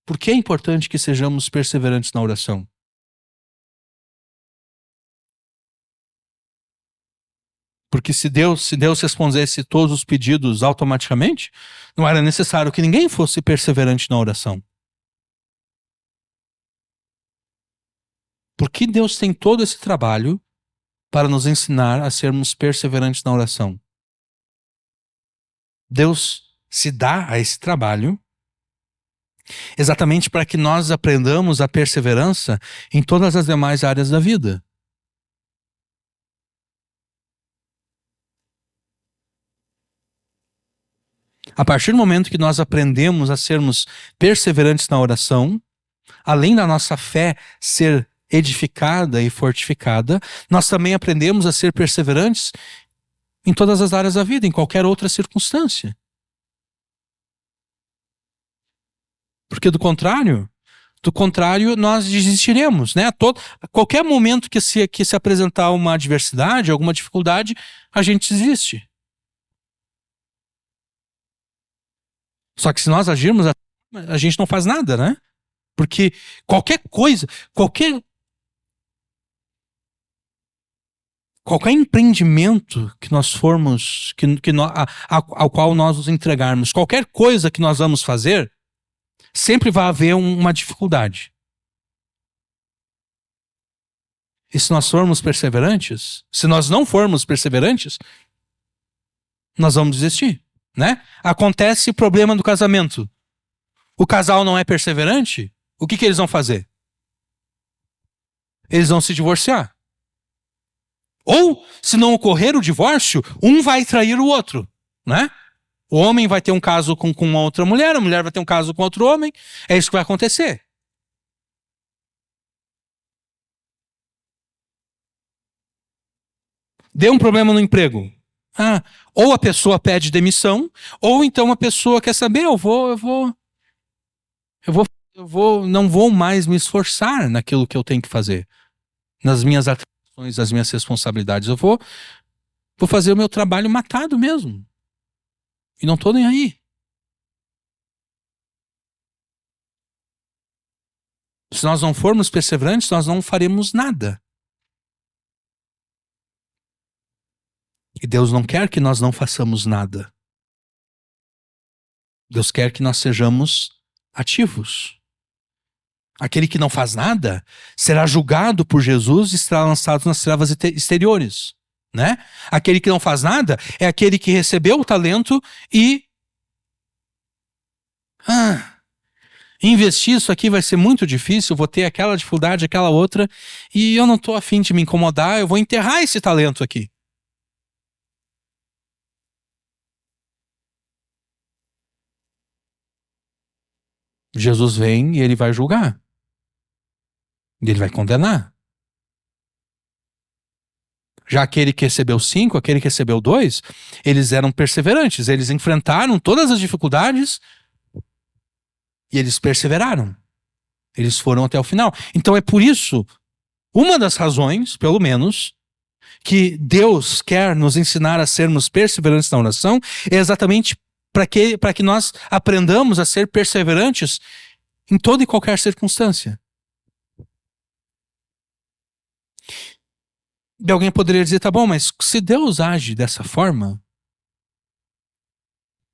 por que é importante que sejamos perseverantes na oração? Porque se Deus respondesse todos os pedidos automaticamente, não era necessário que ninguém fosse perseverante na oração. Por que Deus tem todo esse trabalho para nos ensinar a sermos perseverantes na oração? Deus se dá a esse trabalho exatamente para que nós aprendamos a perseverança em todas as demais áreas da vida. A partir do momento que nós aprendemos a sermos perseverantes na oração, além da nossa fé ser edificada e fortificada, nós também aprendemos a ser perseverantes em todas as áreas da vida, em qualquer outra circunstância. Porque do contrário nós desistiremos, né? A qualquer momento que se apresentar uma adversidade, alguma dificuldade, a gente desiste. Só que se nós agirmos, a gente não faz nada, né? Porque qualquer coisa, qualquer empreendimento que nós formos, ao qual nós nos entregarmos, qualquer coisa que nós vamos fazer, sempre vai haver uma dificuldade. E se nós formos perseverantes, se nós não formos perseverantes, nós vamos desistir, né? Acontece o problema do casamento. O casal não é perseverante, o que eles vão fazer? Eles vão se divorciar. Ou, se não ocorrer o divórcio, um vai trair o outro, né? O homem vai ter um caso com uma outra mulher, a mulher vai ter um caso com outro homem. É isso que vai acontecer. Deu um problema no emprego. Ou a pessoa pede demissão, ou então a pessoa quer saber, não vou mais me esforçar naquilo que eu tenho que fazer, nas minhas atribuições, nas minhas responsabilidades. Eu vou fazer o meu trabalho matado mesmo. E não estou nem aí. Se nós não formos perseverantes, nós não faremos nada. E Deus não quer que nós não façamos nada. Deus quer que nós sejamos ativos. Aquele que não faz nada será julgado por Jesus e será lançado nas trevas exteriores, né? Aquele que não faz nada é aquele que recebeu o talento e investir isso aqui vai ser muito difícil, vou ter aquela dificuldade, aquela outra, e eu não estou a fim de me incomodar, eu vou enterrar esse talento aqui. Jesus vem e ele vai julgar. Ele vai condenar. Já aquele que recebeu 5, aquele que recebeu 2, eles eram perseverantes, eles enfrentaram todas as dificuldades e eles perseveraram. Eles foram até o final. Então é por isso, uma das razões, pelo menos, que Deus quer nos ensinar a sermos perseverantes na oração é exatamente para que nós aprendamos a ser perseverantes em toda e qualquer circunstância. E alguém poderia dizer, tá bom, mas se Deus age dessa forma,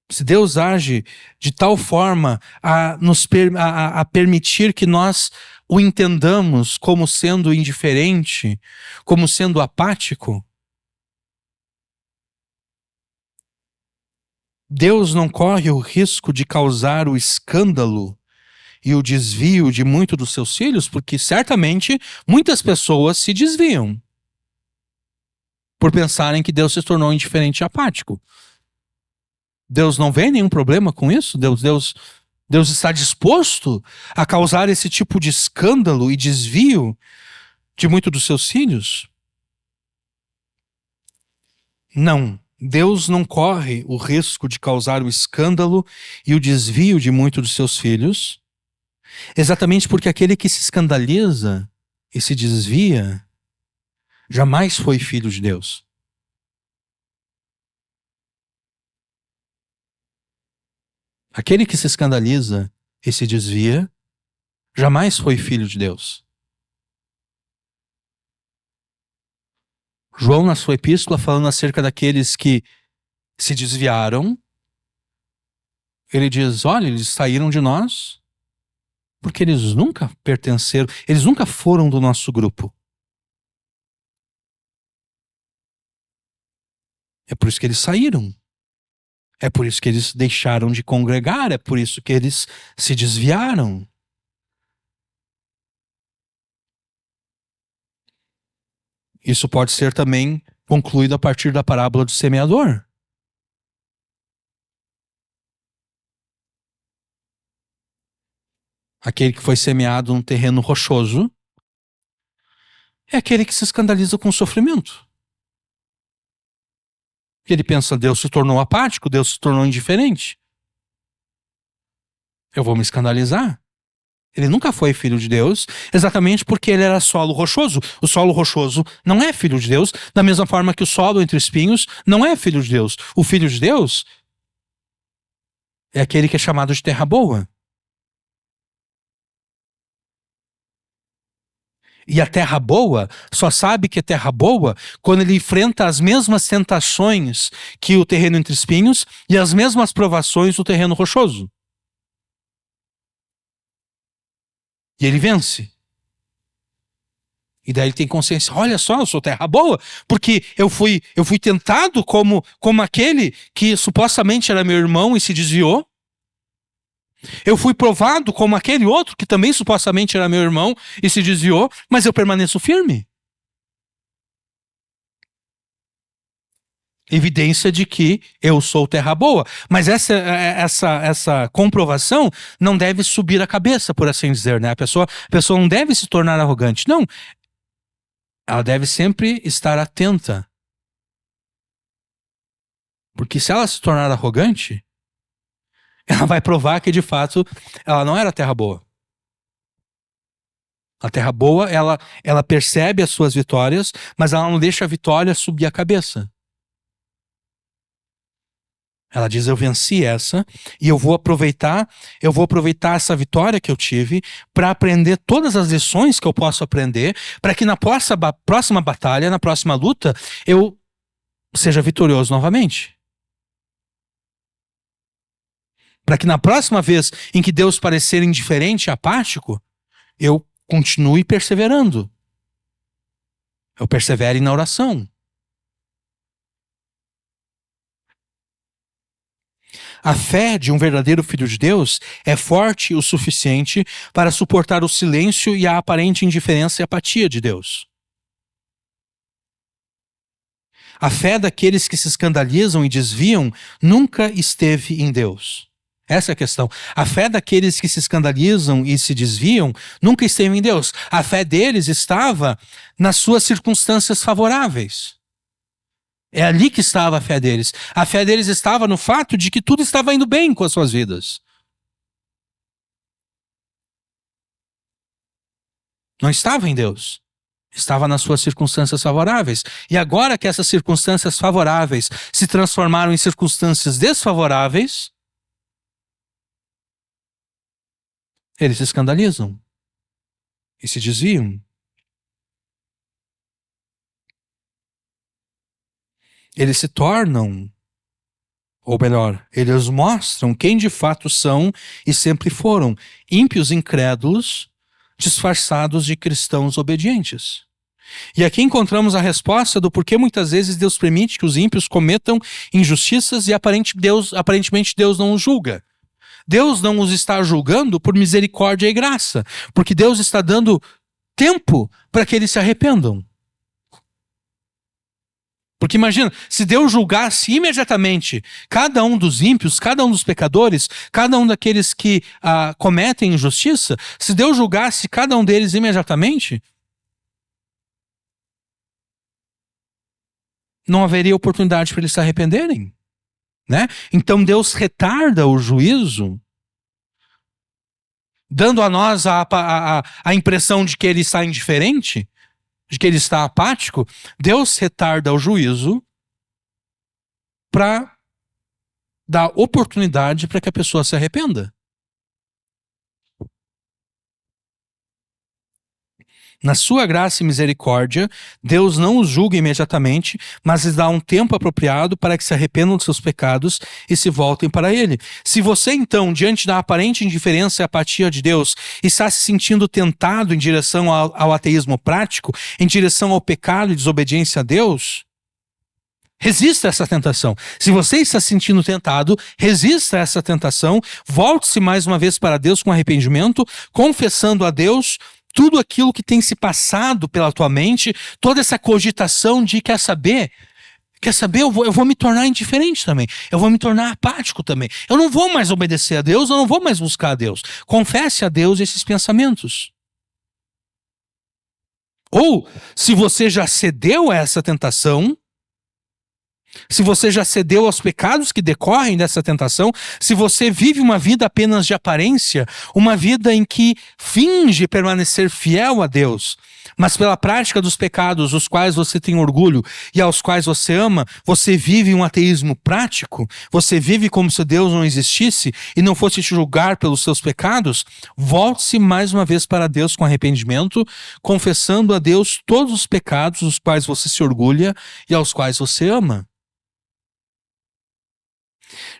se Deus age de tal forma a permitir que nós o entendamos como sendo indiferente, como sendo apático, Deus não corre o risco de causar o escândalo e o desvio de muitos dos seus filhos, porque certamente muitas pessoas se desviam por pensarem que Deus se tornou indiferente e apático. Deus não vê nenhum problema com isso? Deus está disposto a causar esse tipo de escândalo e desvio de muitos dos seus filhos? Não. Deus não corre o risco de causar o escândalo e o desvio de muitos dos seus filhos, exatamente porque aquele que se escandaliza e se desvia jamais foi filho de Deus. Aquele que se escandaliza e se desvia jamais foi filho de Deus. João, na sua epístola, falando acerca daqueles que se desviaram, ele diz: olha, eles saíram de nós porque eles nunca pertenceram, eles nunca foram do nosso grupo. É por isso que eles saíram. É por isso que eles deixaram de congregar, é por isso que eles se desviaram. Isso pode ser também concluído a partir da parábola do semeador. Aquele que foi semeado num terreno rochoso é aquele que se escandaliza com o sofrimento. Ele pensa, Deus se tornou apático, Deus se tornou indiferente. Eu vou me escandalizar. Ele nunca foi filho de Deus, exatamente porque ele era solo rochoso. O solo rochoso não é filho de Deus, da mesma forma que o solo entre espinhos não é filho de Deus. O filho de Deus é aquele que é chamado de terra boa. E a terra boa só sabe que é terra boa quando ele enfrenta as mesmas tentações que o terreno entre espinhos e as mesmas provações do terreno rochoso. E ele vence. E daí ele tem consciência, olha só, eu sou terra boa, porque eu fui tentado como aquele que supostamente era meu irmão e se desviou. Eu fui provado como aquele outro que também supostamente era meu irmão e se desviou, mas eu permaneço firme. Evidência de que eu sou terra boa. Mas essa comprovação não deve subir a cabeça, por assim dizer, né? A pessoa não deve se tornar arrogante. Não. Ela deve sempre estar atenta. Porque se ela se tornar arrogante, ela vai provar que, de fato, ela não era terra boa. A terra boa, ela percebe as suas vitórias, mas ela não deixa a vitória subir a cabeça. Ela diz, eu venci essa e eu vou aproveitar essa vitória que eu tive para aprender todas as lições que eu posso aprender, para que na próxima batalha, na próxima luta, eu seja vitorioso novamente. Para que na próxima vez em que Deus parecer indiferente e apático, eu continue perseverando. Eu persevere na oração. A fé de um verdadeiro filho de Deus é forte o suficiente para suportar o silêncio e a aparente indiferença e apatia de Deus. A fé daqueles que se escandalizam e desviam nunca esteve em Deus. Essa é a questão. A fé daqueles que se escandalizam e se desviam nunca esteve em Deus. A fé deles estava nas suas circunstâncias favoráveis. É ali que estava a fé deles. A fé deles estava no fato de que tudo estava indo bem com as suas vidas. Não estava em Deus. Estava nas suas circunstâncias favoráveis. E agora que essas circunstâncias favoráveis se transformaram em circunstâncias desfavoráveis, eles se escandalizam e se desviam. Eles se tornam, ou melhor, eles mostram quem de fato são e sempre foram: ímpios incrédulos, disfarçados de cristãos obedientes. E aqui encontramos a resposta do porquê muitas vezes Deus permite que os ímpios cometam injustiças e aparentemente Deus não os julga. Deus não os está julgando por misericórdia e graça, porque Deus está dando tempo para que eles se arrependam. Porque imagina, se Deus julgasse imediatamente cada um dos ímpios, cada um dos pecadores, cada um daqueles que cometem injustiça, se Deus julgasse cada um deles imediatamente, não haveria oportunidade para eles se arrependerem, né? Então Deus retarda o juízo, dando a nós a impressão de que ele está indiferente, de que ele está apático. Deus retarda o juízo para dar oportunidade para que a pessoa se arrependa. Na sua graça e misericórdia, Deus não os julga imediatamente, mas lhes dá um tempo apropriado para que se arrependam dos seus pecados e se voltem para Ele. Se você, então, diante da aparente indiferença e apatia de Deus, está se sentindo tentado em direção ao ateísmo prático, em direção ao pecado e desobediência a Deus, resista a essa tentação. Se você está se sentindo tentado, resista a essa tentação, volte-se mais uma vez para Deus com arrependimento, confessando a Deus tudo aquilo que tem se passado pela tua mente, toda essa cogitação de quer saber, eu vou me tornar indiferente também, eu vou me tornar apático também, eu não vou mais obedecer a Deus, eu não vou mais buscar a Deus. Confesse a Deus esses pensamentos. Ou, se você já cedeu a essa tentação, se você já cedeu aos pecados que decorrem dessa tentação, se você vive uma vida apenas de aparência, uma vida em que finge permanecer fiel a Deus, mas pela prática dos pecados dos quais você tem orgulho e aos quais você ama, você vive um ateísmo prático, você vive como se Deus não existisse e não fosse te julgar pelos seus pecados, volte-se mais uma vez para Deus com arrependimento, confessando a Deus todos os pecados dos quais você se orgulha e aos quais você ama.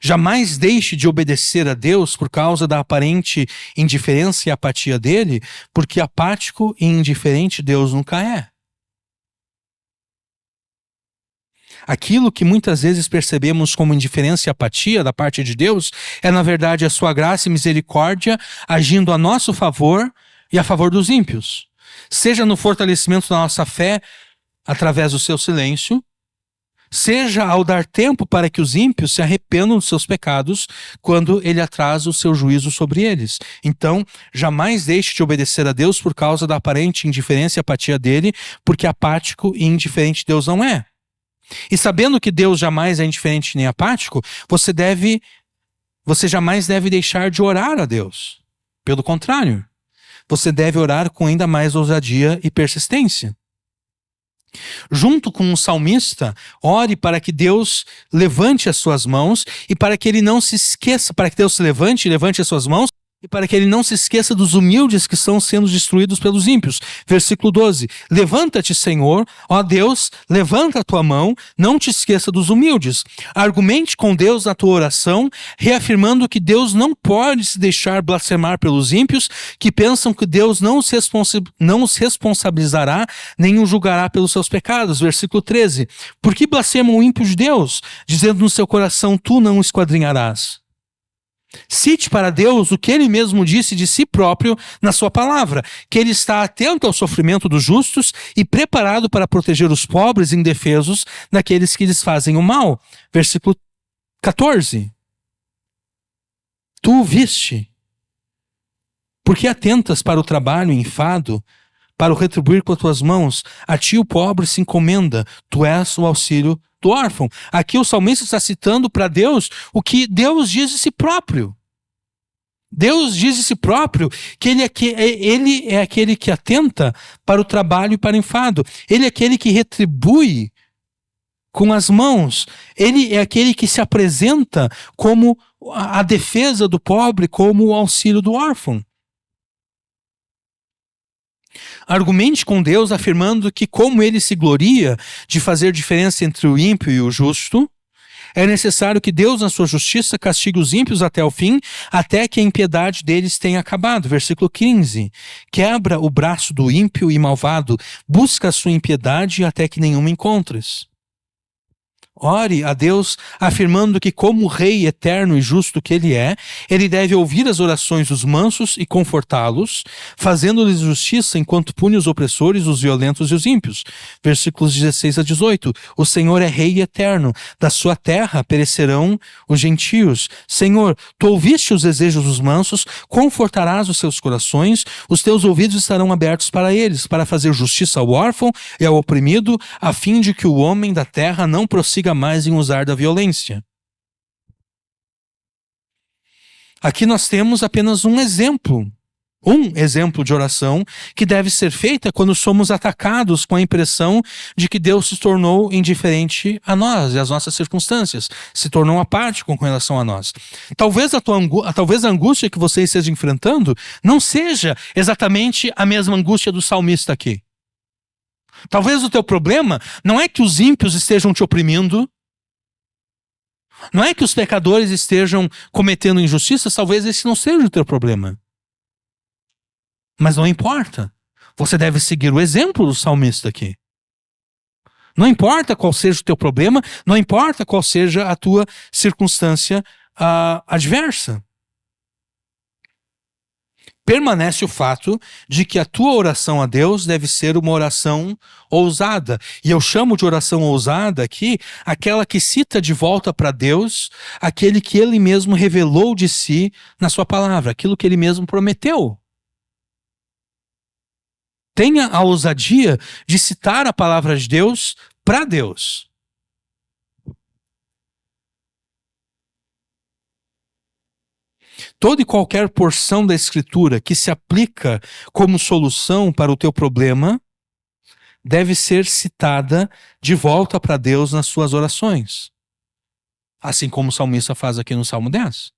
Jamais deixe de obedecer a Deus por causa da aparente indiferença e apatia dele, porque apático e indiferente Deus nunca é. Aquilo que muitas vezes percebemos como indiferença e apatia da parte de Deus é, na verdade, a sua graça e misericórdia agindo a nosso favor e a favor dos ímpios. Seja no fortalecimento da nossa fé através do seu silêncio, seja ao dar tempo para que os ímpios se arrependam dos seus pecados quando ele atrasa o seu juízo sobre eles. Então, jamais deixe de obedecer a Deus por causa da aparente indiferença e apatia dele, porque apático e indiferente Deus não é. E sabendo que Deus jamais é indiferente nem apático, você jamais deve deixar de orar a Deus. Pelo contrário, você deve orar com ainda mais ousadia e persistência. Junto com um salmista, ore para que Deus levante as suas mãos e para que ele não se esqueça, para que Deus se levante e levante as suas mãos e para que ele não se esqueça dos humildes que estão sendo destruídos pelos ímpios. Versículo 12. Levanta-te, Senhor, ó Deus, levanta a tua mão, não te esqueça dos humildes. Argumente com Deus na tua oração, reafirmando que Deus não pode se deixar blasfemar pelos ímpios, que pensam que Deus não os responsabilizará, nem os julgará pelos seus pecados. Versículo 13. Por que blasfema o ímpio de Deus, dizendo no seu coração, tu não o esquadrinharás? Cite para Deus o que ele mesmo disse de si próprio na sua palavra, que ele está atento ao sofrimento dos justos e preparado para proteger os pobres e indefesos daqueles que lhes fazem o mal. Versículo 14. Tu o viste. Por que atentas para o trabalho e enfado, para o retribuir com as tuas mãos? A ti o pobre se encomenda, tu és o auxílio do órfão. Aqui o salmista está citando para Deus o que Deus diz de si próprio. Deus diz de si próprio que ele é aquele que atenta para o trabalho e para o enfado. Ele é aquele que retribui com as mãos. Ele é aquele que se apresenta como a defesa do pobre, como o auxílio do órfão. Argumente com Deus afirmando que, como ele se gloria de fazer diferença entre o ímpio e o justo, é necessário que Deus, na sua justiça, castigue os ímpios até o fim, até que a impiedade deles tenha acabado. Versículo 15. Quebra o braço do ímpio e malvado, busca a sua impiedade até que nenhuma encontres. Ore a Deus afirmando que, como rei eterno e justo que ele é, ele deve ouvir as orações dos mansos e confortá-los, fazendo-lhes justiça enquanto pune os opressores, os violentos e os ímpios. Versículos 16 a 18. O Senhor é rei eterno, da sua terra perecerão os gentios. Senhor, tu ouviste os desejos dos mansos, confortarás os seus corações, os teus ouvidos estarão abertos para eles, para fazer justiça ao órfão e ao oprimido, a fim de que o homem da terra não prossiga mais em usar da violência. Aqui nós temos apenas um exemplo de oração que deve ser feita quando somos atacados com a impressão de que Deus se tornou indiferente a nós e às nossas circunstâncias, se tornou apático com relação a nós. Talvez talvez a angústia que você esteja enfrentando não seja exatamente a mesma angústia do salmista aqui. Talvez o teu problema não é que os ímpios estejam te oprimindo, não é que os pecadores estejam cometendo injustiças, talvez esse não seja o teu problema. Mas não importa. Você deve seguir o exemplo do salmista aqui. Não importa qual seja o teu problema, não importa qual seja a tua circunstância adversa. Permanece o fato de que a tua oração a Deus deve ser uma oração ousada. E eu chamo de oração ousada aqui aquela que cita de volta para Deus aquele que ele mesmo revelou de si na sua palavra, aquilo que ele mesmo prometeu. Tenha a ousadia de citar a palavra de Deus para Deus. Toda e qualquer porção da Escritura que se aplica como solução para o teu problema deve ser citada de volta para Deus nas suas orações. Assim como o salmista faz aqui no Salmo 10.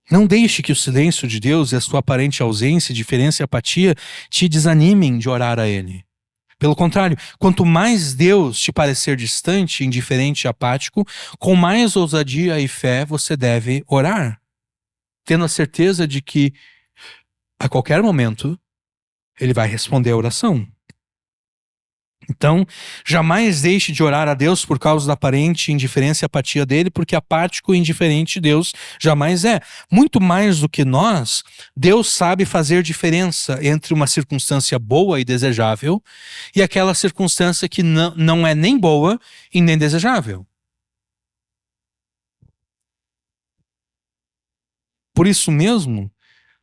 Não deixe que o silêncio de Deus e a sua aparente ausência, indiferença e apatia te desanimem de orar a Ele. Pelo contrário, quanto mais Deus te parecer distante, indiferente e apático, com mais ousadia e fé você deve orar, tendo a certeza de que, a qualquer momento, Ele vai responder a oração. Então, jamais deixe de orar a Deus por causa da aparente indiferença e apatia dele, porque apático e indiferente Deus jamais é. Muito mais do que nós, Deus sabe fazer diferença entre uma circunstância boa e desejável e aquela circunstância que não é nem boa e nem desejável. Por isso mesmo,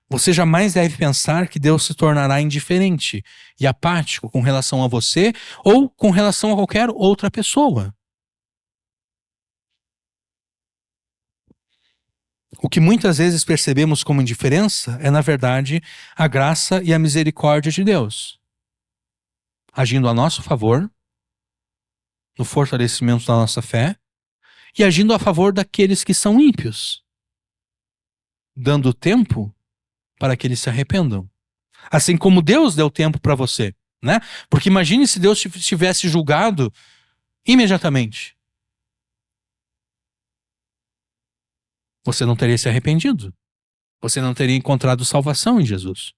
você jamais deve pensar que Deus se tornará indiferente e apático com relação a você ou com relação a qualquer outra pessoa. O que muitas vezes percebemos como indiferença é, na verdade, a graça e a misericórdia de Deus, agindo a nosso favor, no fortalecimento da nossa fé, e agindo a favor daqueles que são ímpios, dando tempo para que eles se arrependam. Assim como Deus deu tempo para você, né? Porque imagine se Deus tivesse julgado imediatamente. Você não teria se arrependido. Você não teria encontrado salvação em Jesus.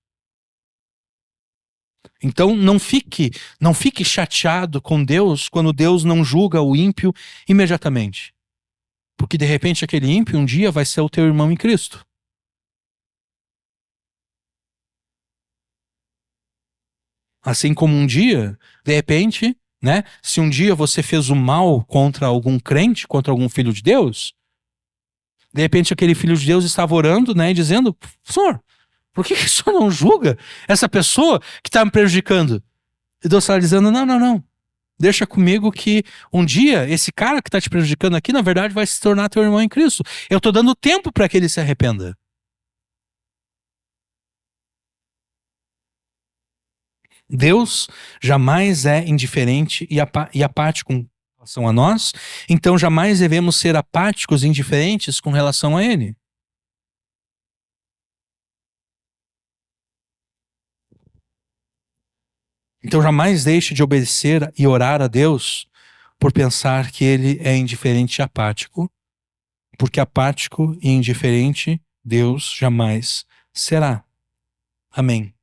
Então não fique chateado com Deus quando Deus não julga o ímpio imediatamente. Porque de repente aquele ímpio um dia vai ser o teu irmão em Cristo. Assim como um dia, de repente, né? Se um dia você fez o mal contra algum crente, contra algum filho de Deus, de repente aquele filho de Deus estava orando, né? E dizendo, Senhor, por que o Senhor não julga essa pessoa que está me prejudicando? E Deus estava dizendo, não. Deixa comigo que um dia esse cara que está te prejudicando aqui, na verdade, vai se tornar teu irmão em Cristo. Eu estou dando tempo para que ele se arrependa. Deus jamais é indiferente e apático com relação a nós, então jamais devemos ser apáticos e indiferentes com relação a Ele. Então jamais deixe de obedecer e orar a Deus por pensar que ele é indiferente e apático, porque apático e indiferente Deus jamais será. Amém.